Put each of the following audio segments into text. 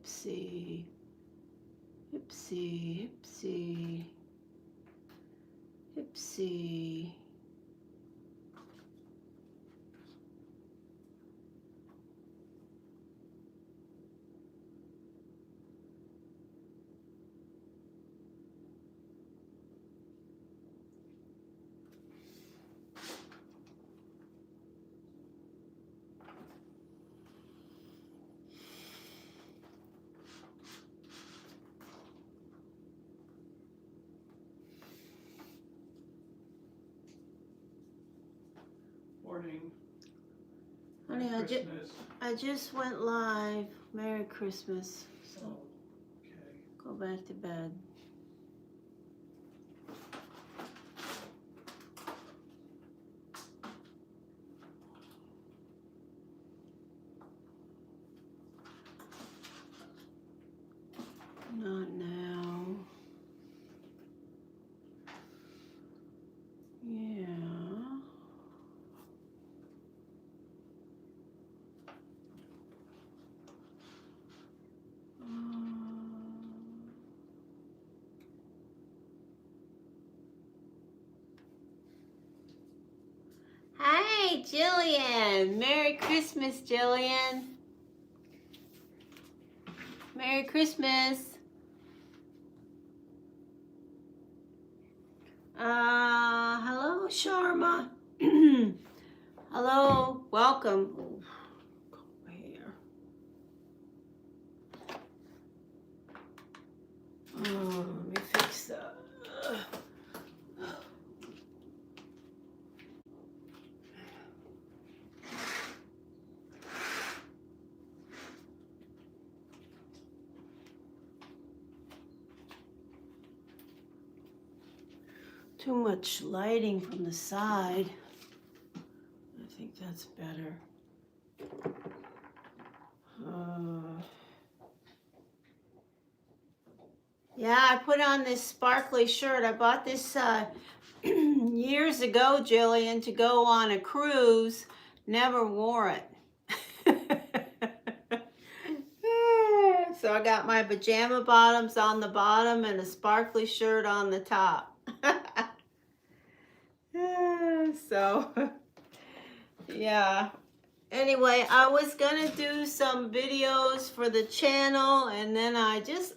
Hipsy, Hipsy, Hipsy, Hipsy. Morning. Honey, I just went live. Merry Christmas. So okay. Go back to bed. Not now. Yeah. Hi, Jillian. Merry Christmas, Jillian. Merry Christmas. Hello, Sharma. Hello, welcome. Ooh, over here. Oh, let me fix that. Too much lighting from the side. I think that's better. Yeah, I put on this sparkly shirt. I bought this years ago, Jillian, to go on a cruise. Never wore it. So I got my pajama bottoms on the bottom and a sparkly shirt on the top. So, yeah. Anyway, I was gonna do some videos for the channel, and then I just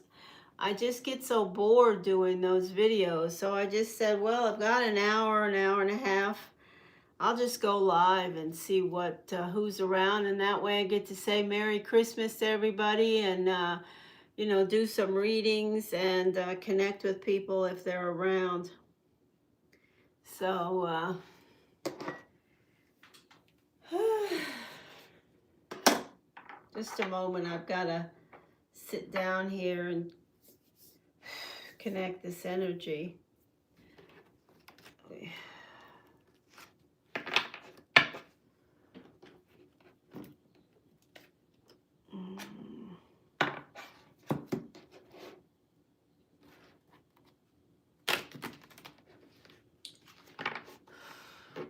get so bored doing those videos. So I just said, well, I've got an hour and a half. I'll just go live and see what who's around, and that way I get to say Merry Christmas to everybody, and you know, do some readings and connect with people if they're around. So just a moment, I've got to sit down here and connect this energy.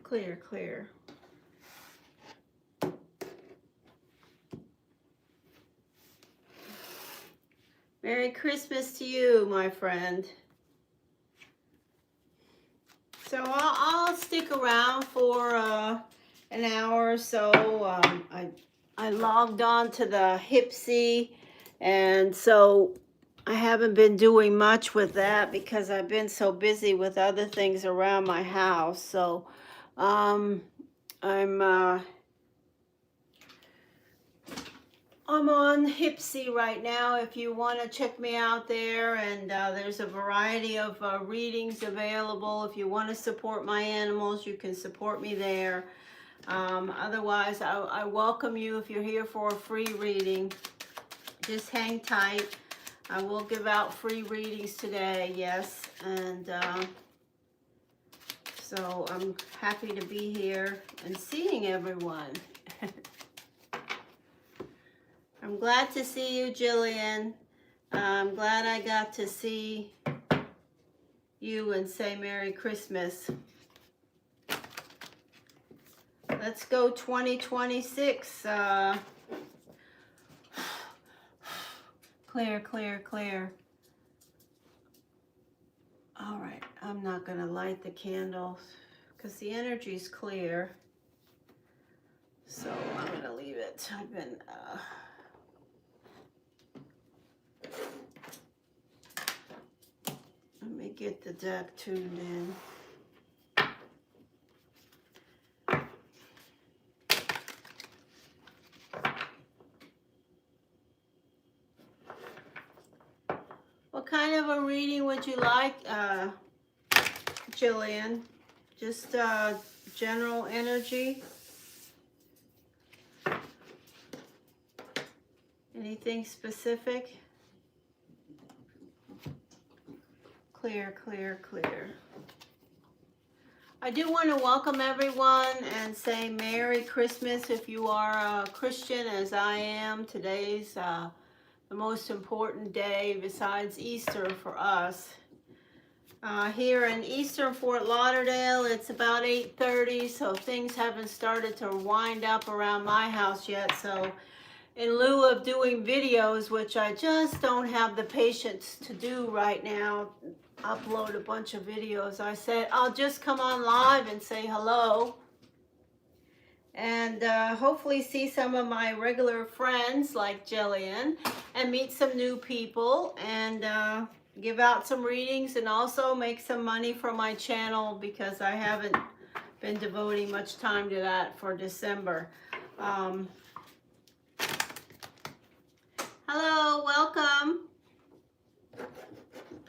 Clear, clear. Merry Christmas to you, my friend. So I'll stick around for an hour or so. I logged on to the Hipsy, and so I haven't been doing much with that because I've been so busy with other things around my house. So I'm on Hipsy right now if you want to check me out there, and there's a variety of readings available. If you want to support my animals, you can support me there. Otherwise, I welcome you if you're here for a free reading. Just hang tight. I will give out free readings today, yes, and so I'm happy to be here and seeing everyone. I'm glad to see you, Jillian. I'm glad I got to see you and say Merry Christmas. Let's go 2026. Clear, clear, clear. All right, I'm not going to light the candles because the energy is clear. So I'm going to leave it. I've been... let me get the deck tuned in. What kind of a reading would you like, Jillian? Just general energy? Anything specific? Clear, clear, clear. I do want to welcome everyone and say Merry Christmas if you are a Christian, as I am. Today's the most important day besides Easter for us. Here in Eastern Fort Lauderdale, it's about 8:30, so things haven't started to wind up around my house yet. So in lieu of doing videos, which I just don't have the patience to do right now, upload a bunch of videos, I said I'll just come on live and say hello and hopefully see some of my regular friends like Jillian and meet some new people and give out some readings and also make some money for my channel because I haven't been devoting much time to that for December. Hello, welcome.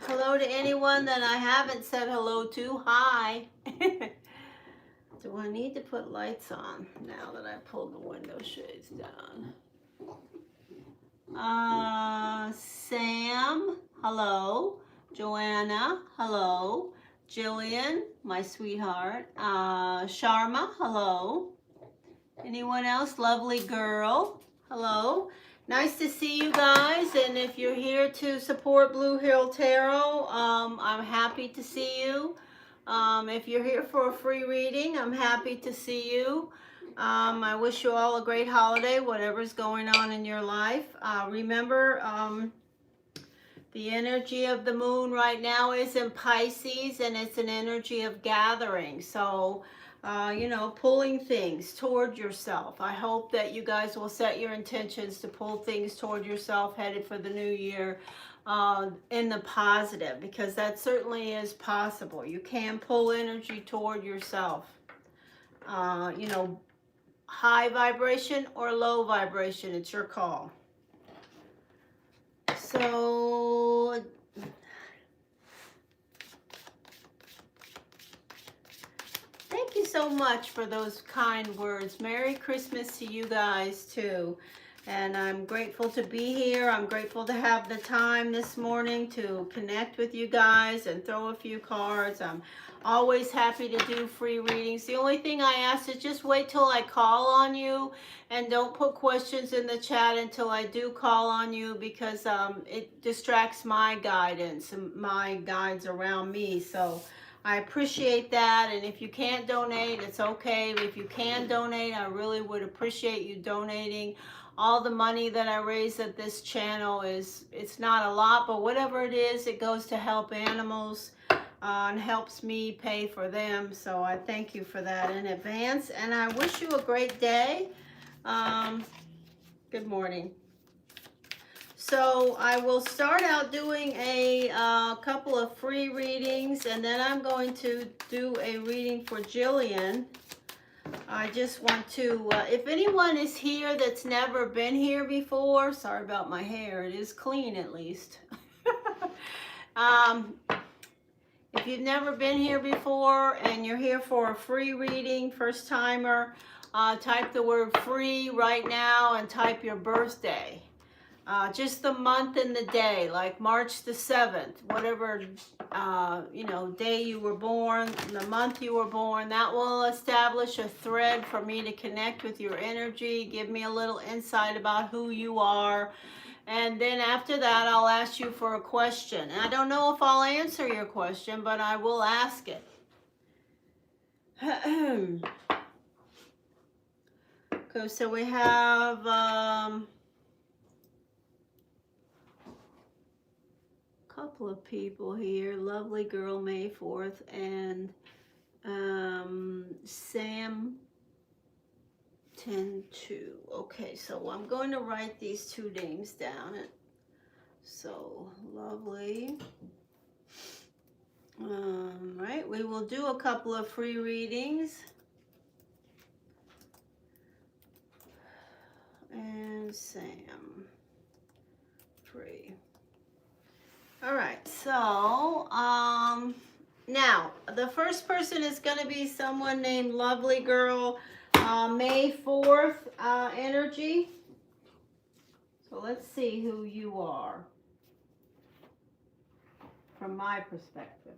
Hello to anyone that I haven't said hello to. Hi. Do I need to put lights on now that I pulled the window shades down? Sam, hello. Joanna, hello. Jillian, my sweetheart. Sharma, hello. Anyone else? Lovely girl, hello. Nice to see you guys, and if you're here to support Blue Hill Tarot, I'm happy to see you. If you're here for a free reading, I'm happy to see you. I wish you all a great holiday, whatever's going on in your life. Remember, the energy of the moon right now is in Pisces, and it's an energy of gathering. So, you know, pulling things toward yourself. I hope that you guys will set your intentions to pull things toward yourself headed for the new year in the positive, because that certainly is possible. You can pull energy toward yourself. You know, high vibration or low vibration, it's your call. So, thank you so much for those kind words. Merry Christmas to you guys too. And I'm grateful to be here. I'm grateful to have the time this morning to connect with you guys and throw a few cards. I'm always happy to do free readings. The only thing I ask is just wait till I call on you and don't put questions in the chat until I do call on you, because it distracts my guidance and my guides around me. So I appreciate that, and if you can't donate, it's okay. If you can donate, I really would appreciate you donating. All the money that I raise at this channel it's not a lot, but whatever it is, it goes to help animals and helps me pay for them. So I thank you for that in advance, and I wish you a great day. Good morning. So I will start out doing a couple of free readings, and then I'm going to do a reading for Jillian. I just want to, if anyone is here that's never been here before, sorry about my hair, it is clean at least. If you've never been here before and you're here for a free reading, first timer, type the word free right now and type your birthday. Just the month and the day, like March the 7th, whatever, you know, day you were born, the month you were born. That will establish a thread for me to connect with your energy, give me a little insight about who you are. And then after that, I'll ask you for a question. And I don't know if I'll answer your question, but I will ask it. Okay, so we have... couple of people here. Lovely Girl, May 4th, and Sam 10-2. Okay, so I'm going to write these two names down. So, lovely. Right, we will do a couple of free readings. And Sam, free. All right, so, now, the first person is going to be someone named Lovely Girl, May 4th energy. So let's see who you are from my perspective.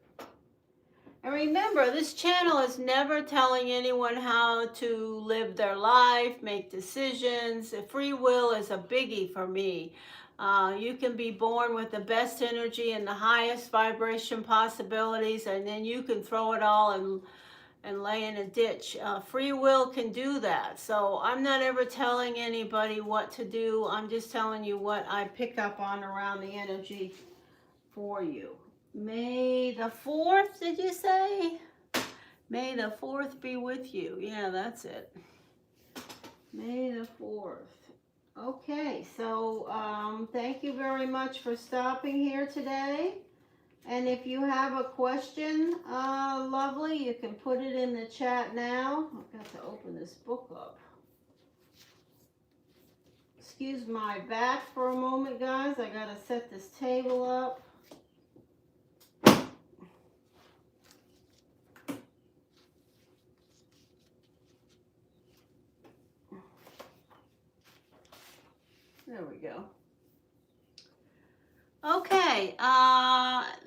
And remember, this channel is never telling anyone how to live their life, make decisions. Free will is a biggie for me. You can be born with the best energy and the highest vibration possibilities, and then you can throw it all and lay in a ditch. Free will can do that. So I'm not ever telling anybody what to do. I'm just telling you what I pick up on around the energy for you. May the 4th, did you say? May the 4th be with you. Yeah, that's it. May the 4th. Okay, so thank you very much for stopping here today. And if you have a question, lovely, you can put it in the chat now. I've got to open this book up. Excuse my back for a moment, guys. I got to set this table up. There we go. Okay,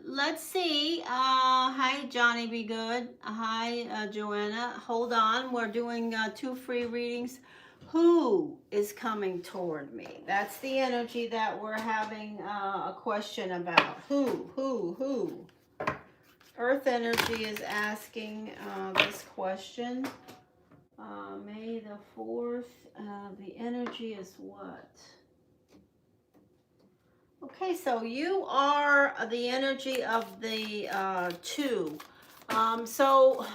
let's see. Hi, Johnny Be Good. Hi, Joanna. Hold on. We're doing 2 free readings. Who is coming toward me? That's the energy that we're having a question about. Who? Earth energy is asking this question. May the 4th. The energy is what? Okay, so you are the energy of the 2. So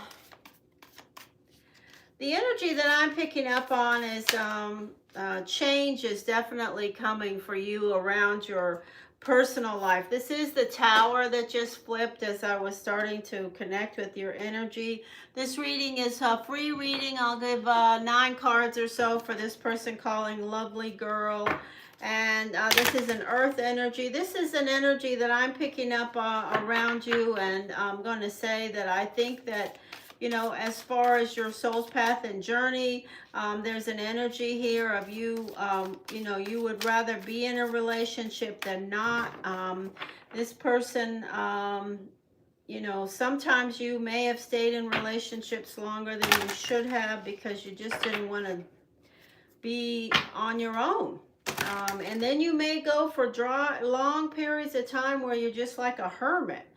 the energy that I'm picking up on is change is definitely coming for you around your personal life. This is the Tower that just flipped as I was starting to connect with your energy. This reading is a free reading. I'll give 9 cards or so for this person calling Lovely Girl. And this is an earth energy. This is an energy that I'm picking up around you, and I'm going to say that I think that, you know, as far as your soul's path and journey, there's an energy here of you, you know, you would rather be in a relationship than not. This person, you know, sometimes you may have stayed in relationships longer than you should have because you just didn't want to be on your own. And then you may go for long periods of time where you're just like a hermit.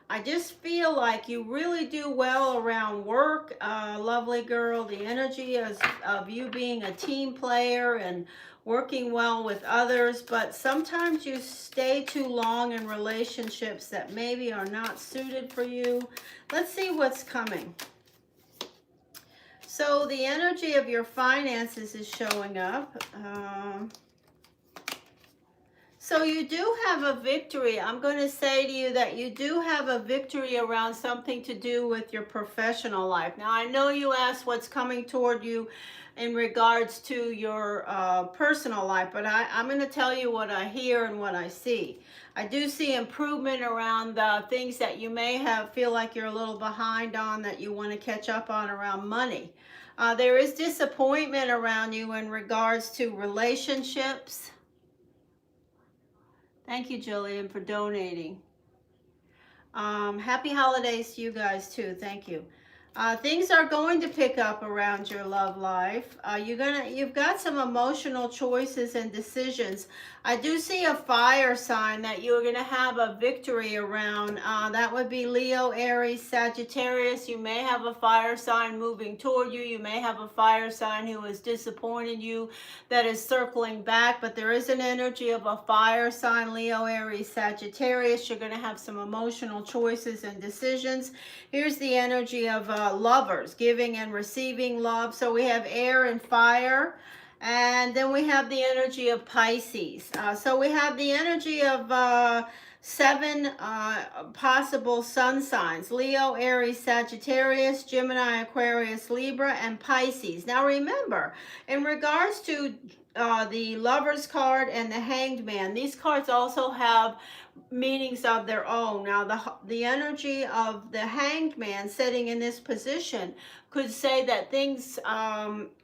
I just feel like you really do well around work, Lovely Girl. The energy of you being a team player and working well with others, but sometimes you stay too long in relationships that maybe are not suited for you. Let's see what's coming. So the energy of your finances is showing up. So you do have a victory. I'm going to say to you that you do have a victory around something to do with your professional life. Now, I know you asked what's coming toward you in regards to your personal life, but I'm going to tell you what I hear and what I see. I do see improvement around the things that you may feel like you're a little behind on, that you want to catch up on around money. There is disappointment around you in regards to relationships. Thank you, Jillian, for donating. Happy holidays to you guys, too. Thank you. Things are going to pick up around your love life. You've got some emotional choices and decisions. I do see a fire sign that you're gonna have a victory around. That would be Leo, Aries, Sagittarius. You may have a fire sign moving toward you. You may have a fire sign who has disappointed you that is circling back, but there is an energy of a fire sign, Leo, Aries, Sagittarius. You're gonna have some emotional choices and decisions. Here's the energy of lovers, giving and receiving love. So we have air and fire. And then we have the energy of Pisces. So we have the energy of 7 possible sun signs: Leo, Aries, Sagittarius, Gemini, Aquarius, Libra, and Pisces. Now remember, in regards to the Lover's card and the Hanged Man, these cards also have meanings of their own. Now the energy of the Hanged Man sitting in this position could say that things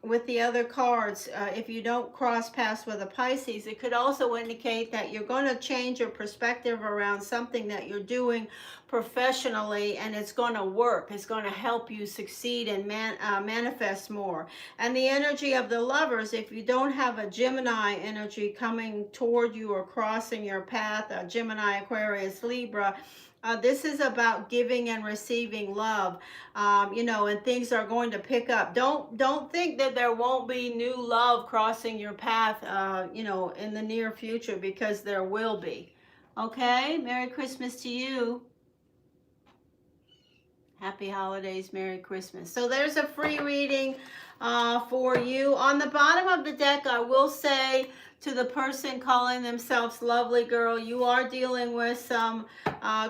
with the other cards, if you don't cross paths with a Pisces, it could also indicate that you're going to change your perspective around something that you're doing professionally, and it's going to work. It's going to help you succeed and manifest more. And the energy of the Lovers, if you don't have a Gemini energy coming toward you or crossing your path, a Gemini, Aquarius, Libra, this is about giving and receiving love, and things are going to pick up. Don't think that there won't be new love crossing your path, in the near future, because there will be. Okay, Merry Christmas to you. Happy holidays, Merry Christmas. So there's a free reading for you. On the bottom of the deck, I will say to the person calling themselves Lovely Girl, you are dealing with some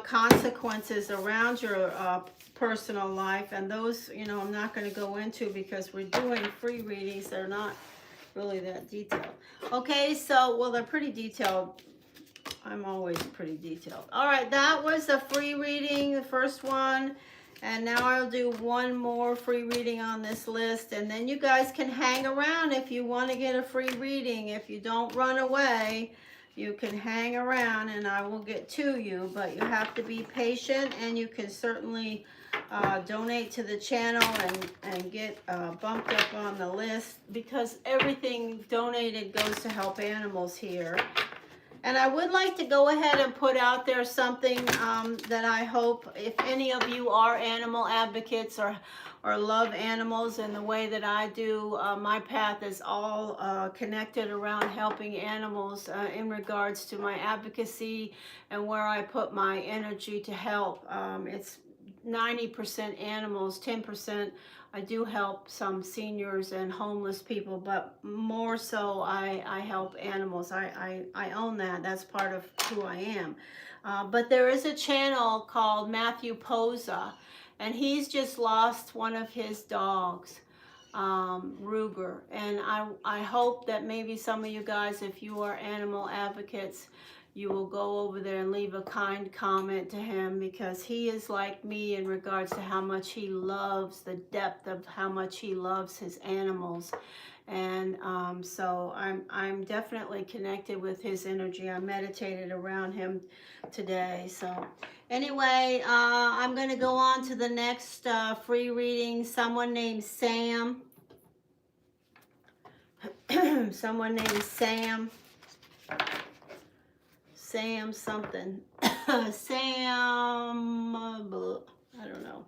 consequences around your personal life. And those, I'm not going to go into because we're doing free readings. They're not really that detailed. Okay, so, well, they're pretty detailed. I'm always pretty detailed. All right, that was a free reading, the first one. And now I'll do one more free reading on this list. And then you guys can hang around if you want to get a free reading. If you don't run away, you can hang around and I will get to you. But you have to be patient, and you can certainly donate to the channel and get bumped up on the list, because everything donated goes to help animals here. And I would like to go ahead and put out there something that I hope, if any of you are animal advocates or love animals in the way that I do, my path is all connected around helping animals in regards to my advocacy and where I put my energy to help. It's 90% animals, 10% I do help some seniors and homeless people, but more so I help animals. I own that. That's part of who I am. But there is a channel called Matthew Posa, and he's just lost one of his dogs, Ruger. And I hope that maybe some of you guys, if you are animal advocates, you will go over there and leave a kind comment to him, because he is like me in regards to how much he loves, the depth of how much he loves his animals. And so I'm definitely connected with his energy. I meditated around him today. So anyway, I'm going to go on to the next free reading. Someone named Sam. Someone named Sam. Sam something. Sam, I don't know.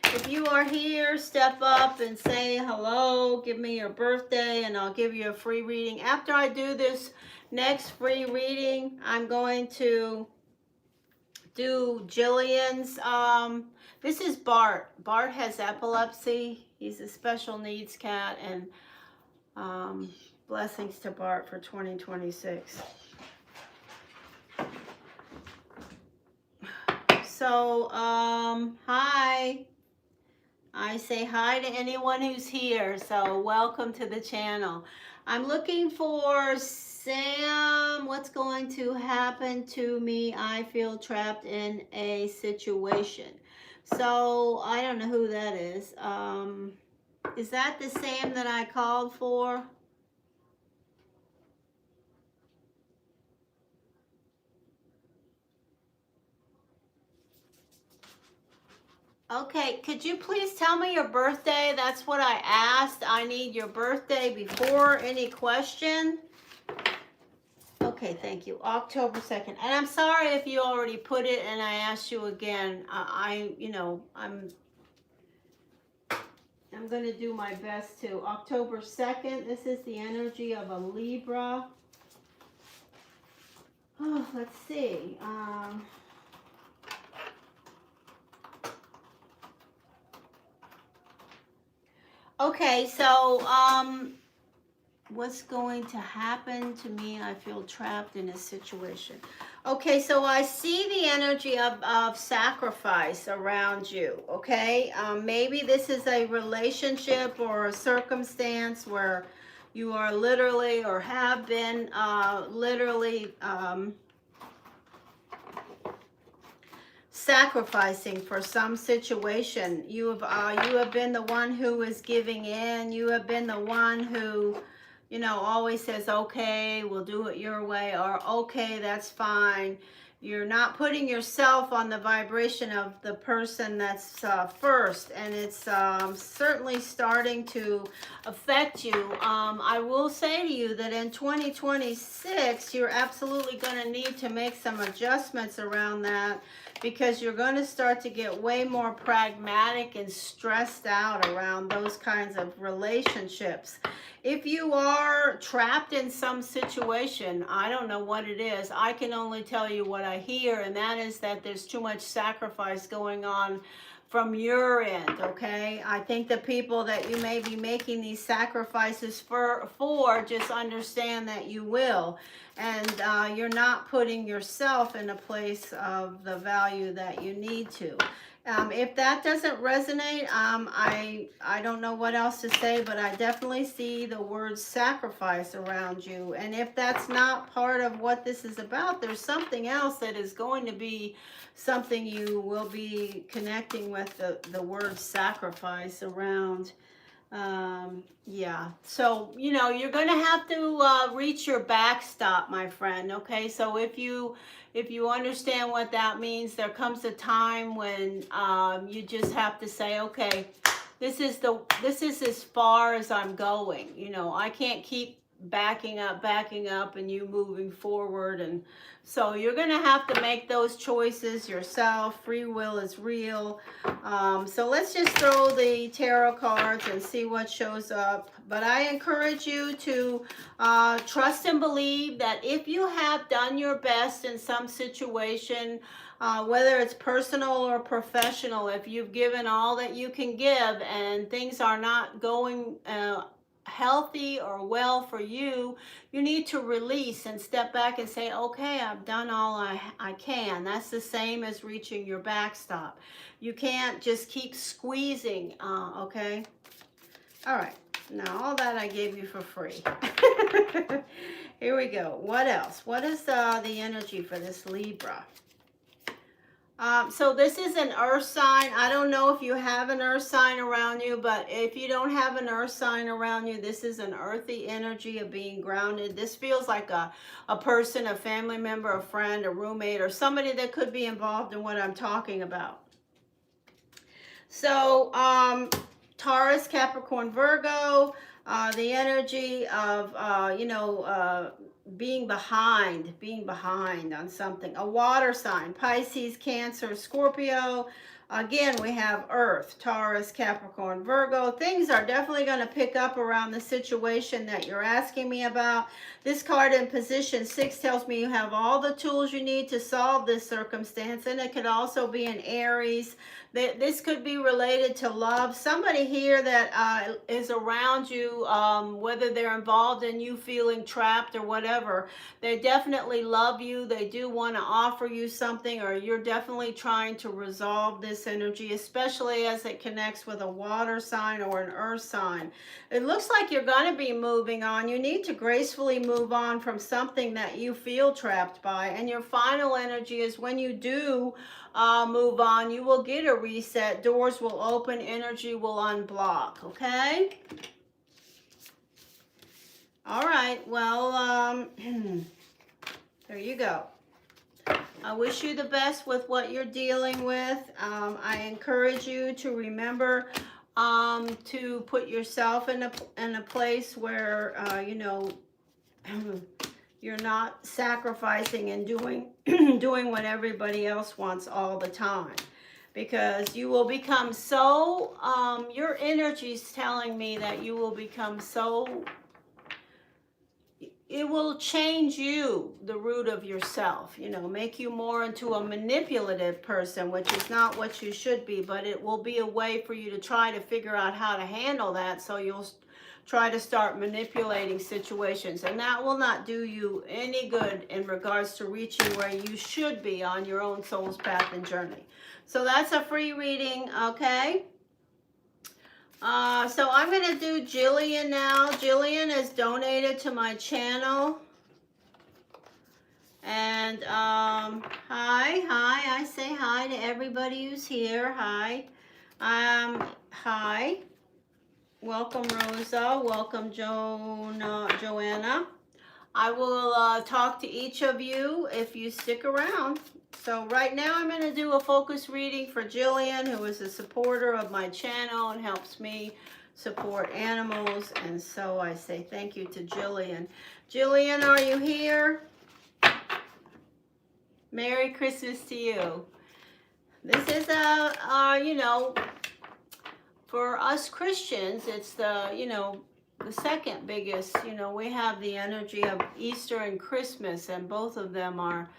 If you are here, step up and say hello. Give me your birthday and I'll give you a free reading. After I do this next free reading, I'm going to do Jillian's. This is Bart. Bart has epilepsy. He's a special needs cat, and blessings to Bart for 2026. So, hi. I say hi to anyone who's here. So, welcome to the channel. I'm looking for Sam. What's going to happen to me? I feel trapped in a situation. So, I don't know who that is. Is that the Sam that I called for? Okay, could you please tell me your birthday? That's what I asked. I need your birthday before any question. Okay, thank you. October 2nd. And I'm sorry if you already put it and I asked you again. I'm going to do my best to. October 2nd, this is the energy of a Libra. Oh, let's see. Okay, so what's going to happen to me? I feel trapped in a situation. Okay, so I see the energy of sacrifice around you, okay? Maybe this is a relationship or a circumstance where you are literally or have been literally sacrificing for some situation. You have been the one who is giving in. You have been the one who, always says, okay, we'll do it your way, or okay, that's fine. You're not putting yourself on the vibration of the person that's first, and it's certainly starting to affect you. I will say to you that in 2026, you're absolutely going to need to make some adjustments around that, because you're going to start to get way more pragmatic and stressed out around those kinds of relationships. If you are trapped in some situation, I don't know what it is. I can only tell you what I hear, and that is that there's too much sacrifice going on from your end, okay? I think the people that you may be making these sacrifices for just understand that you will. And you're not putting yourself in a place of the value that you need to. If that doesn't resonate, I don't know what else to say, but I definitely see the word sacrifice around you. And if that's not part of what this is about, there's something else that is going to be something you will be connecting with the word sacrifice around. Yeah, so you're going to have to reach your backstop, my friend. Okay, so if you understand what that means, there comes a time when you just have to say, okay, this is as far as I'm going. I can't keep backing up and you moving forward. And so you're going to have to make those choices yourself. Free will is real. So let's just throw the tarot cards and see what shows up. But I encourage you to trust and believe that if you have done your best in some situation, whether it's personal or professional, if you've given all that you can give and things are not going healthy or well for you, you need to release and step back and say, okay, I've done all I can. That's the same as reaching your backstop. You can't just keep squeezing, okay? All right, now all that I gave you for free. Here we go. What else? What is the energy for this Libra? So this is an earth sign. I don't know if you have an earth sign around you, but if you don't have an earth sign around you, this is an earthy energy of being grounded. This feels like a person, a family member, a friend, a roommate, or somebody that could be involved in what I'm talking about. So Taurus, Capricorn, Virgo, the energy of, being behind on something. A water sign, Pisces, Cancer, Scorpio. Again, we have Earth, Taurus, Capricorn, Virgo. Things are definitely going to pick up around the situation that you're asking me about. This card in position 6 tells me you have all the tools you need to solve this circumstance, and it could also be an Aries. This could be related to love. Somebody here that is around you, whether they're involved in you feeling trapped or whatever, they definitely love you. They do want to offer you something, or you're definitely trying to resolve this energy, especially as it connects with a water sign or an earth sign. It looks like you're going to be moving on. You need to gracefully move on from something that you feel trapped by. And your final energy is when you do move on, you will get a reset. Doors will open, energy will unblock, okay? All right, well, there you go. I wish you the best with what you're dealing with. I encourage you to remember to put yourself in a place where, you know, you're not sacrificing and doing doing what everybody else wants all the time, because you will become so your energy's telling me that you will become so, it will change you, the root of yourself, you know, make you more into a manipulative person, which is not what you should be, but it will be a way for you to try to figure out how to handle that, so you'll try to start manipulating situations, and that will not do you any good in regards to reaching where you should be on your own soul's path and journey. So that's a free reading, okay? So I'm going to do Jillian now. Jillian has donated to my channel. And hi, I say hi to everybody who's here. Hi. Hi. Welcome, Rosa. Welcome, Joanna. I will talk to each of you if you stick around. So right now I'm going to do a focus reading for Jillian, who is a supporter of my channel and helps me support animals. And so I say thank you to Jillian. Jillian, are you here? Merry Christmas to you. This is you know, for us Christians, it's the, you know, the second biggest, you know, we have the energy of Easter and Christmas, and both of them are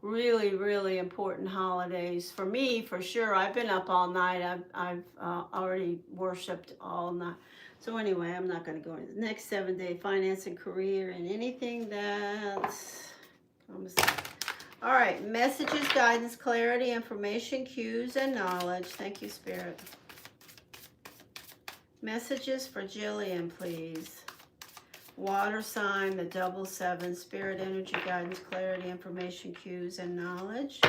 really, really important holidays for me, for sure. I've been up all night. I've already worshipped all night. So anyway, I'm not going to go into the next 7 day finance and career and anything that's comes. All right, messages, guidance, clarity, information, cues, and knowledge. Thank you, Spirit. Messages for Jillian, please. Water sign, the 777, spirit, energy, guidance, clarity, information, cues, and knowledge.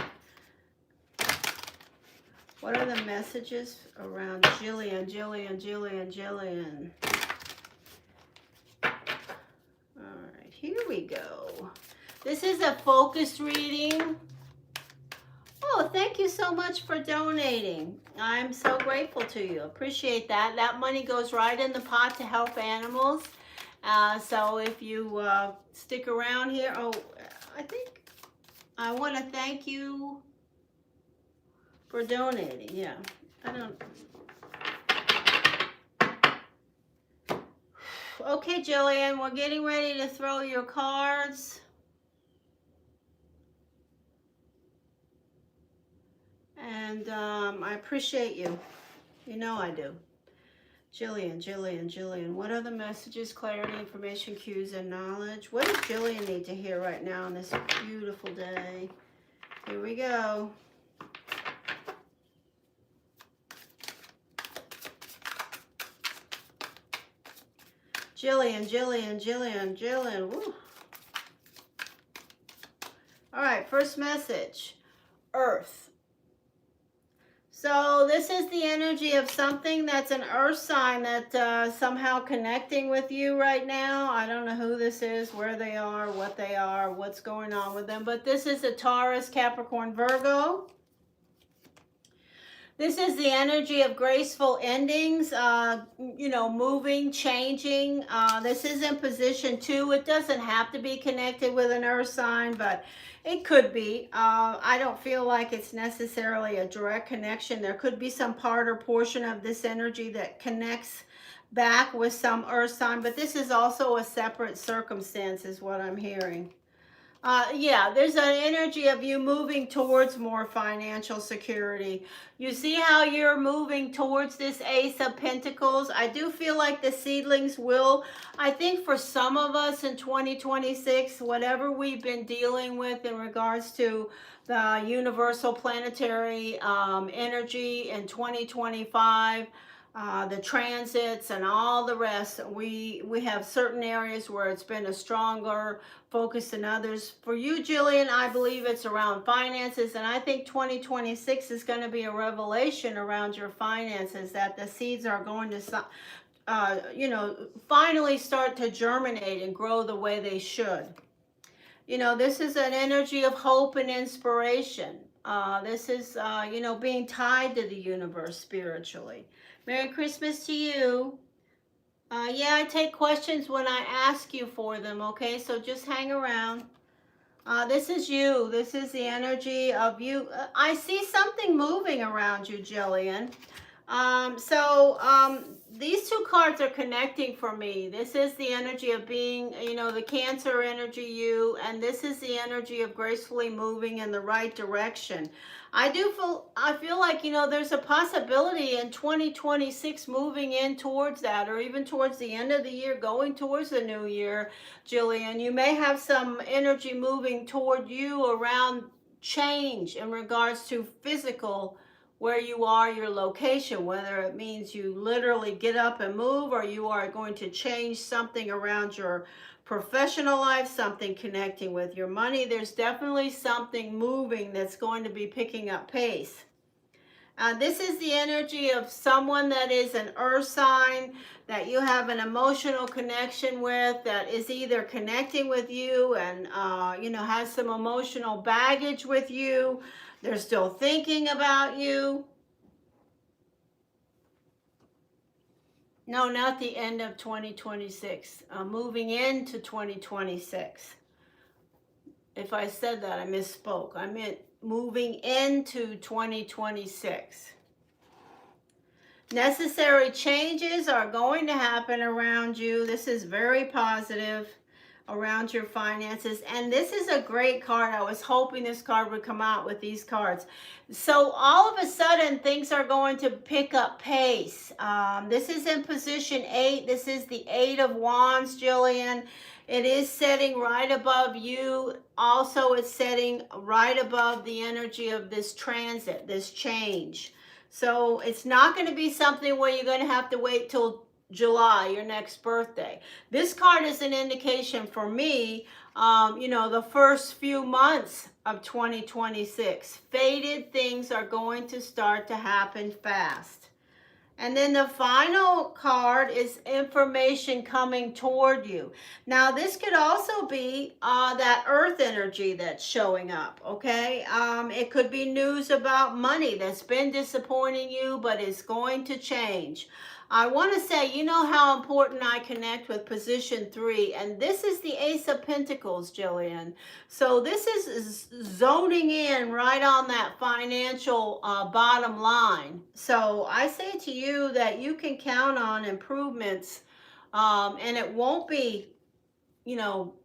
What are the messages around Jillian, Jillian, Jillian, Jillian? All right, here we go. This is a focus reading. Oh, thank you so much for donating. I'm so grateful to you. Appreciate that. That money goes right in the pot to help animals. So if you stick around here, I think I want to thank you for donating. Yeah, I don't. Okay, Jillian, we're getting ready to throw your cards. And I appreciate you. You know I do. Jillian, Jillian, Jillian. What are the messages, clarity, information, cues, and knowledge? What does Jillian need to hear right now on this beautiful day? Here we go. Jillian, Jillian, Jillian, Jillian. Woo. All right, first message. Earth. So this is the energy of something that's an earth sign that somehow connecting with you right now. I don't know who this is, where they are, what's going on with them. But this is a Taurus, Capricorn, Virgo. This is the energy of graceful endings, you know, moving, changing. This is in position 2. It doesn't have to be connected with an earth sign, but it could be. I don't feel like it's necessarily a direct connection. There could be some part or portion of this energy that connects back with some earth sign, but this is also a separate circumstance is what I'm hearing. Yeah, there's an energy of you moving towards more financial security. You see how you're moving towards this Ace of Pentacles? I do feel like the seedlings will, I think for some of us in 2026, whatever we've been dealing with in regards to the universal planetary energy in 2025, the transits and all the rest, we have certain areas where it's been a stronger focus than others. For you, Jillian, I believe it's around finances, and I think 2026 is going to be a revelation around your finances, that the seeds are going to, you know, finally start to germinate and grow the way they should. You know, this is an energy of hope and inspiration. This is, you know, being tied to the universe spiritually. Merry Christmas to you. Yeah, I take questions when I ask you for them, okay? So just hang around. This is you. This is the energy of you. I see something moving around you, Jillian. These two cards are connecting for me. This is the energy of being, you know, the Cancer energy, you, and this is the energy of gracefully moving in the right direction. I feel like, you know, there's a possibility in 2026 moving in towards that, or even towards the end of the year, going towards the new year, Jillian. You may have some energy moving toward you around change in regards to physical, where you are, your location, whether it means you literally get up and move, or you are going to change something around your professional life, something connecting with your money. There's definitely something moving that's going to be picking up pace. This is the energy of someone that is an earth sign that you have an emotional connection with, that is either connecting with you and, you know, has some emotional baggage with you. They're still thinking about you. No, not the end of 2026. Moving into 2026. If I said that, I misspoke. I meant moving into 2026. Necessary changes are going to happen around you. This is very positive around your finances. And this is a great card. I was hoping this card would come out with these cards. So all of a sudden, things are going to pick up pace. This is in position 8. This is the 8 of Wands, Jillian. It is setting right above you. Also, it's setting right above the energy of this transit, this change. So it's not going to be something where you're going to have to wait till July, your next birthday. This card is an indication for me, you know, the first few months of 2026. Fated things are going to start to happen fast. And then the final card is information coming toward you. Now, this could also be that earth energy that's showing up, okay? It could be news about money that's been disappointing you, but it's going to change. I want to say, you know how important I connect with position 3, and this is the Ace of Pentacles, Jillian. So this is zoning in right on that financial bottom line. So I say to you that you can count on improvements, and it won't be, you know,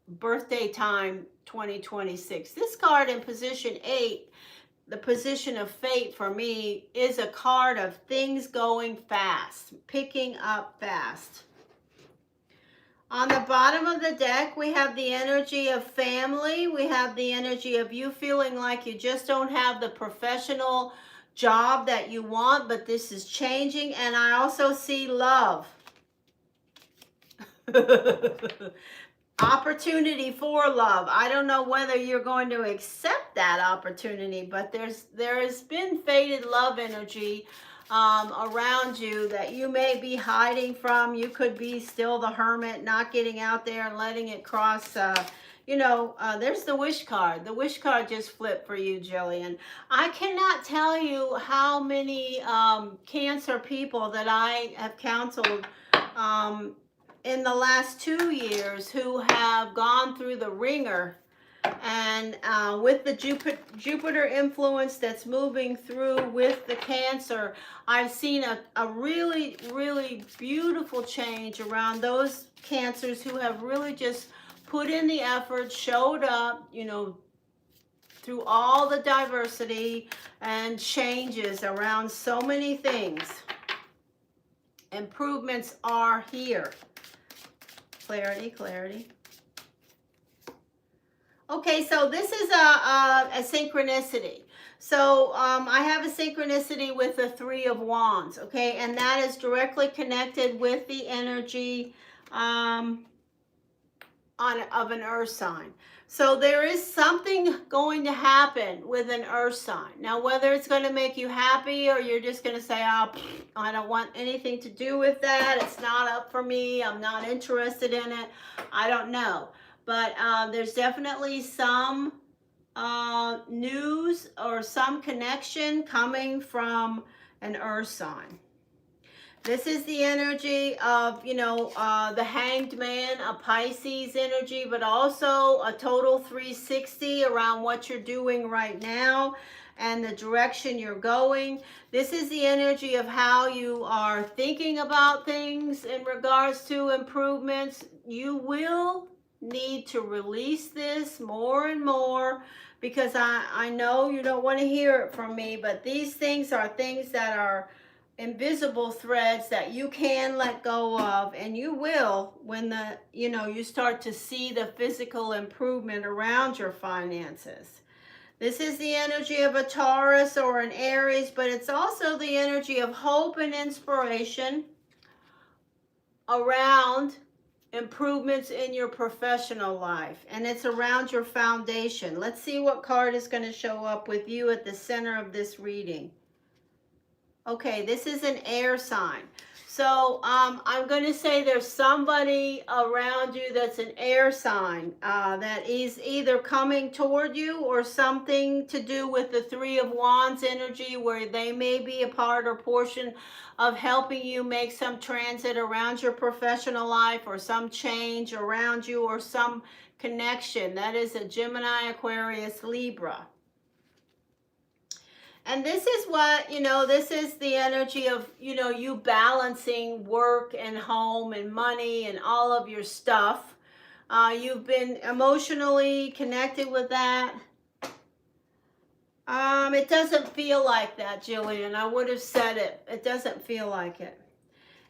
birthday time 2026. This card in position 8, the position of fate for me, is a card of things going fast, picking up fast. On the bottom of the deck, we have the energy of family. We have the energy of you feeling like you just don't have the professional job that you want, but this is changing. And I also see love. Opportunity for love. I don't know whether you're going to accept that opportunity, but there has been faded love energy around you that you may be hiding from. You could be still the hermit, not getting out there and letting it cross. You know, there's the wish card. The wish card just flipped for you, Jillian. I cannot tell you how many Cancer people that I have counseled in the last 2 years who have gone through the ringer, and with the Jupiter influence that's moving through with the Cancer, I've seen a really, really beautiful change around those Cancers who have really just put in the effort, showed up, you know, through all the diversity and changes around so many things. Improvements are here. Clarity, clarity. Okay, so this is a synchronicity. So I have a synchronicity with the 3 of Wands, okay? And that is directly connected with the energy of an earth sign. So there is something going to happen with an earth sign. Now, whether it's going to make you happy or you're just going to say, oh, I don't want anything to do with that. It's not up for me. I'm not interested in it. I don't know. but there's definitely some news or some connection coming from an earth sign. This is the energy of, the Hanged Man, a Pisces energy, but also a total 360 around what you're doing right now and the direction you're going. This is the energy of how you are thinking about things in regards to improvements. You will need to release this more and more, because I know you don't want to hear it from me, but these things are things that are invisible threads that you can let go of, and you will when you start to see the physical improvement around your finances. This is the energy of a Taurus or an Aries, but it's also the energy of hope and inspiration around improvements in your professional life, and it's around your foundation. Let's see what card is going to show up with you at the center of this reading. Okay, this is an air sign. So I'm going to say there's somebody around you that's an air sign that is either coming toward you, or something to do with the Three of Wands energy, where they may be a part or portion of helping you make some transit around your professional life, or some change around you, or some connection. That is a Gemini, Aquarius, Libra. And this is what, this is the energy of, you balancing work and home and money and all of your stuff. You've been emotionally connected with that. It doesn't feel like that, Jillian. I would have said it. It doesn't feel like it.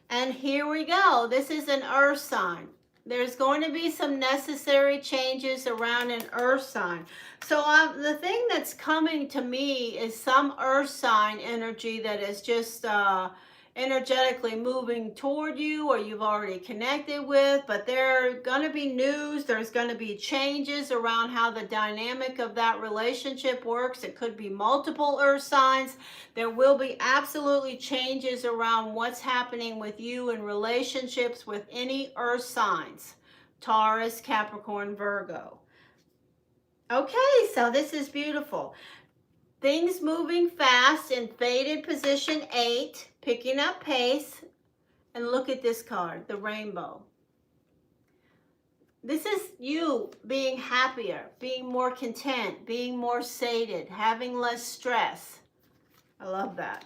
And here we go. This is an earth sign. There's going to be some necessary changes around an earth sign. So the thing that's coming to me is some earth sign energy that is just energetically moving toward you, or you've already connected with, but there are going to be news. There's going to be changes around how the dynamic of that relationship works. It could be multiple earth signs. There will be absolutely changes around what's happening with you in relationships with any earth signs. Taurus, Capricorn, Virgo. Okay, so this is beautiful. Things moving fast in faded position 8, picking up pace. And look at this card, the rainbow. This is you being happier, being more content, being more sated, having less stress. I love that.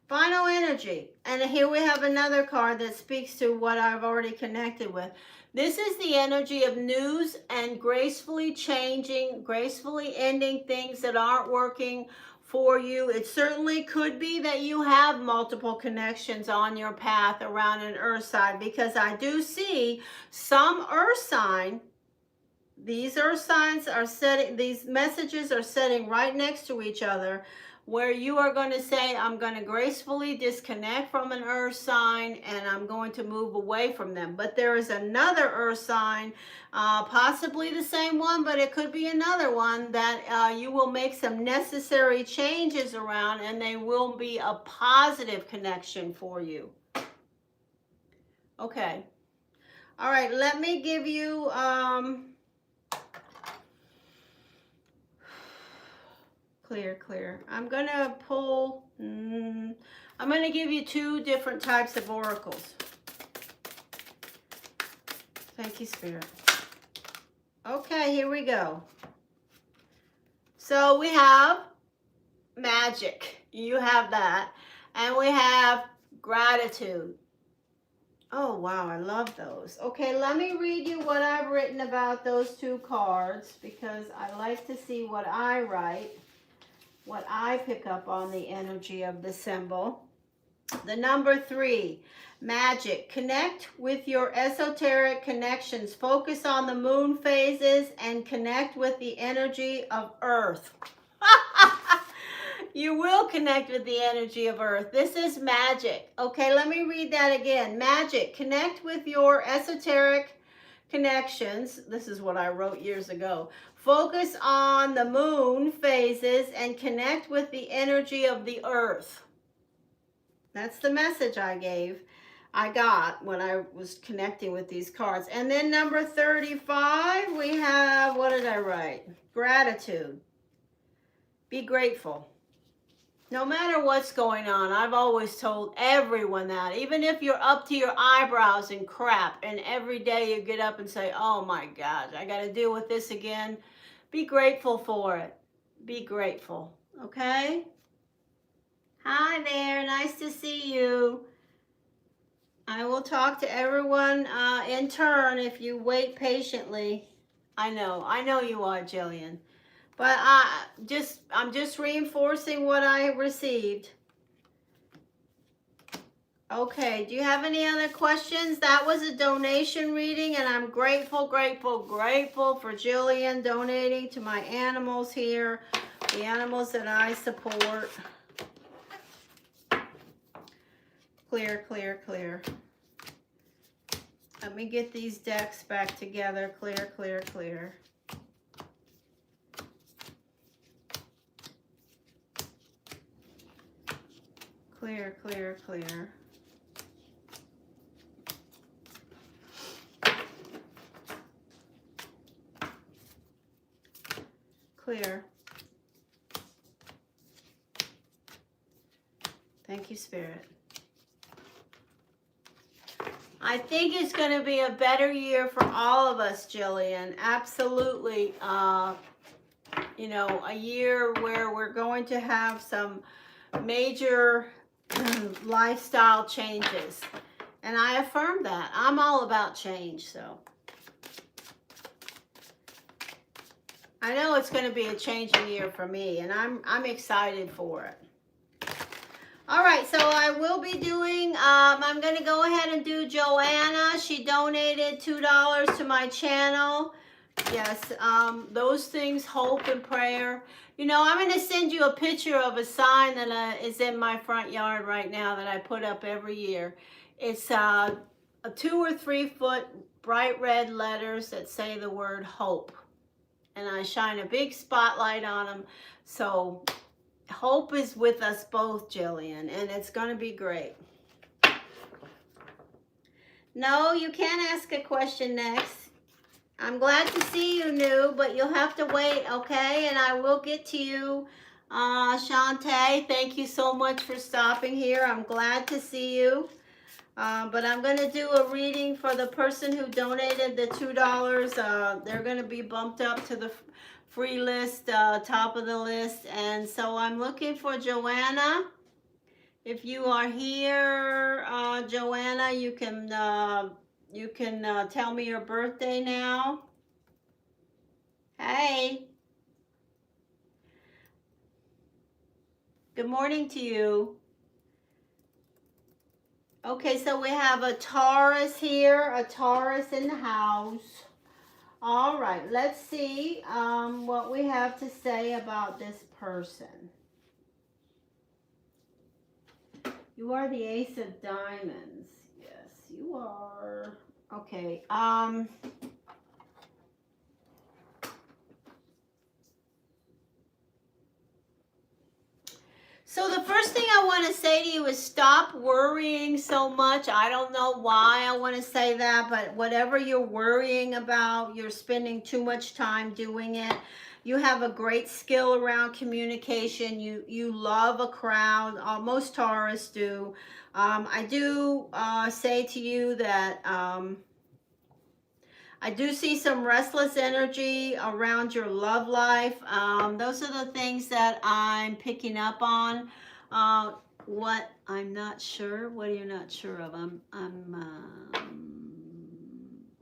Final energy. And here we have another card that speaks to what I've already connected with. This is the energy of news and gracefully changing, gracefully ending things that aren't working for you. It certainly could be that you have multiple connections on your path around an earth sign, because I do see some earth sign. These earth signs are setting, these messages are setting right next to each other, where you are going to say, I'm going to gracefully disconnect from an earth sign, and I'm going to move away from them. But there is another earth sign, possibly the same one, but it could be another one, that you will make some necessary changes around, and they will be a positive connection for you. Okay. All right, let me give you... Clear. I'm going to pull, I'm going to give you 2 different types of oracles. Thank you, Spirit. Okay, here we go. So we have magic. You have that. And we have gratitude. Oh, wow, I love those. Okay, let me read you what I've written about those 2 cards, because I like to see what I write, what I pick up on the energy of the symbol. The number 3, magic. Connect with your esoteric connections. Focus on the moon phases and connect with the energy of Earth. You will connect with the energy of Earth. This is magic. Okay, let me read that again. Magic. Connect with your esoteric connections. This is what I wrote years ago. Focus on the moon phases and connect with the energy of the Earth. That's the message I gave. I got when I was connecting with these cards. And then number 35, we have, what did I write? Gratitude. Be grateful. No matter what's going on, I've always told everyone that. Even if you're up to your eyebrows in crap and every day you get up and say, oh my gosh, I got to deal with this again. Be grateful for it. Be grateful. Okay? Hi there. Nice to see you. I will talk to everyone in turn if you wait patiently. I know you are, Jillian. But I'm just reinforcing what I received. Okay, do you have any other questions? That was a donation reading, and I'm grateful for Jillian donating to my animals here, the animals that I support. Clear, clear, clear. Let me get these decks back together. Clear, clear, clear. Clear, clear, clear. Clear. Thank you, Spirit. I think it's going to be a better year for all of us, Jillian. Absolutely. You know, a year where we're going to have some major lifestyle changes. And I affirm that. I'm all about change, so. I know it's going to be a changing year for me, and I'm excited for it. All right, so I will be doing, I'm going to go ahead and do Joanna. She donated $2 to my channel. Yes, those things, hope and prayer. You know, I'm going to send you a picture of a sign that is in my front yard right now that I put up every year. It's a 2 or 3 foot bright red letters that say the word hope. And I shine a big spotlight on them. So hope is with us both, Jillian, and it's going to be great. No, you can't ask a question next. I'm glad to see you, New, but you'll have to wait, okay? And I will get to you. Shantae, thank you so much for stopping here. I'm glad to see you. But I'm going to do a reading for the person who donated the $2. They're going to be bumped up to the free list, top of the list. And so I'm looking for Joanna. If you are here, Joanna, you can tell me your birthday now. Hey. Good morning to you. Okay, so we have a Taurus here, a Taurus in the house. All right, let's see what we have to say about this person. You are the Ace of Diamonds. Yes, you are. Okay. So the first thing I want to say to you is stop worrying so much. I don't know why I want to say that, but whatever you're worrying about, you're spending too much time doing it. You have a great skill around communication. You love a crowd. Most Taurus do. I do say to you that I do see some restless energy around your love life. Those are the things that I'm picking up on. What I'm not sure. What are you not sure of?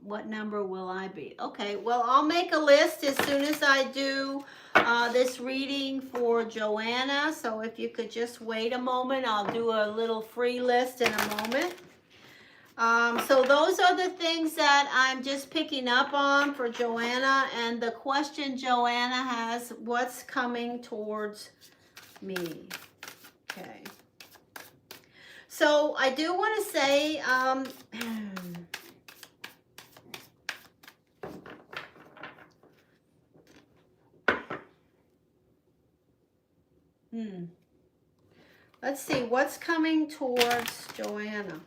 What number will I be? Okay, well, I'll make a list as soon as I do this reading for Joanna. So if you could just wait a moment, I'll do a little free list in a moment. So those are the things that I'm just picking up on for Joanna. And the question Joanna has, what's coming towards me? Okay. So I do want to say, let's see, what's coming towards Joanna?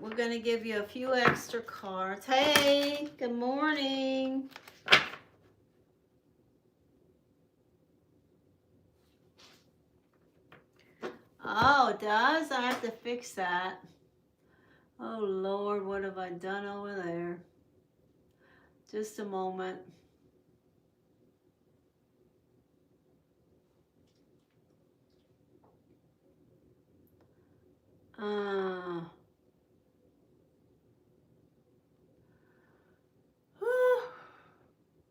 we're going to give you a few extra cards. Hey, good morning. Oh, it does? I have to fix that. Oh, Lord, what have I done over there? Just a moment.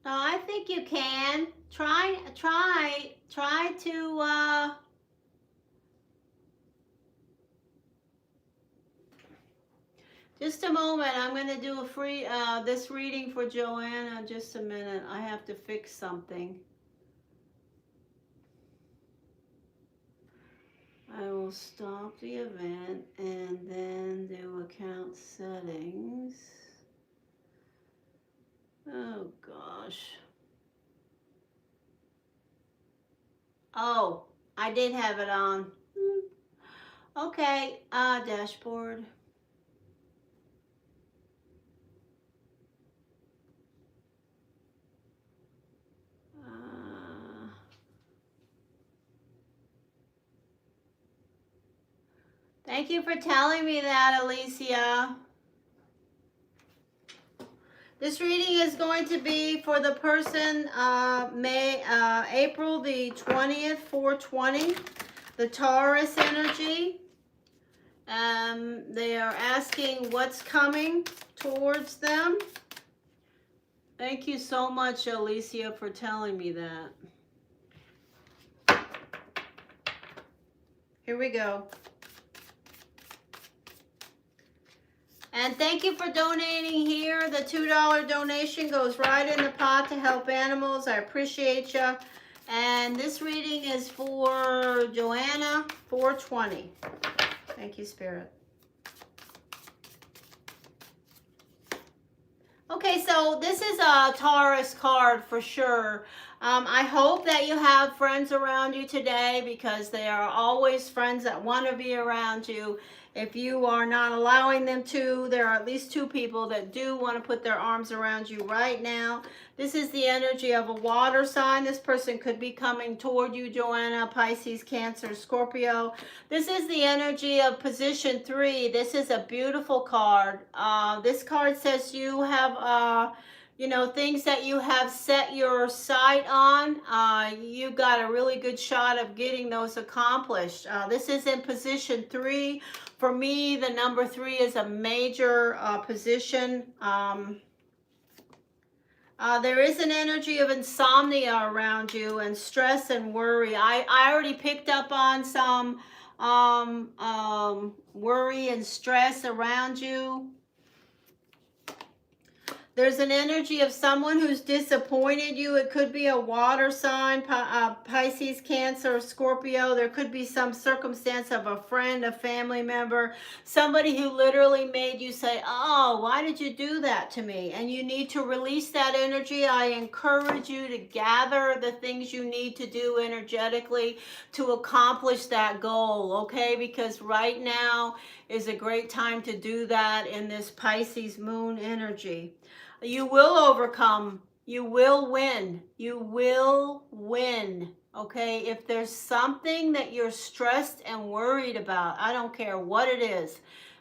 No, I think you can. Try to, just a moment. I'm going to do a free, this reading for Joanna. Just a minute. I have to fix something. I will stop the event and then do account settings. Oh, gosh. Oh, I did have it on. Okay, dashboard. Thank you for telling me that, Alicia. This reading is going to be for the person April the 20th, 4/20, the Taurus energy. They are asking what's coming towards them. Thank you so much, Alicia, for telling me that. Here we go. And thank you for donating here. The $2 donation goes right in the pot to help animals. I appreciate you. And this reading is for Joanna, 4/20. Thank you, Spirit. Okay, so this is a Taurus card for sure. I hope that you have friends around you today, because they are always friends that want to be around you. If you are not allowing them to, there are at least two people that do want to put their arms around you right now. This is the energy of a water sign. This person could be coming toward you, Joanna, Pisces, Cancer, Scorpio. This is the energy of position 3. This is a beautiful card. This card says you have things that you have set your sight on. You got a really good shot of getting those accomplished. This is in position 3. For me, the number 3 is a major position. There is an energy of insomnia around you and stress and worry. I already picked up on some worry and stress around you. There's an energy of someone who's disappointed you. It could be a water sign, Pisces, Cancer, Scorpio. There could be some circumstance of a friend, a family member, somebody who literally made you say, oh, why did you do that to me? And you need to release that energy. I encourage you to gather the things you need to do energetically to accomplish that goal, okay? Because right now is a great time to do that in this Pisces moon energy. You will overcome. You will win. You will win. Okay? If there's something that you're stressed and worried about, I don't care what it is,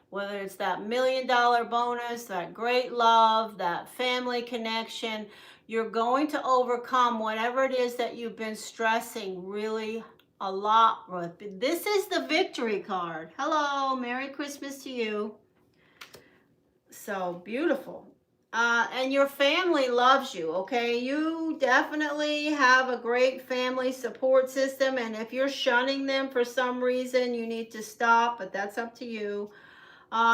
whether it's that $1 million bonus, that great love, that family connection, you're going to overcome whatever it is that you've been stressing really a lot with. This is the victory card. Hello, Merry Christmas to you. So beautiful. And your family loves you, okay? You definitely have a great family support system, and if you're shunning them for some reason, you need to stop, but that's up to you.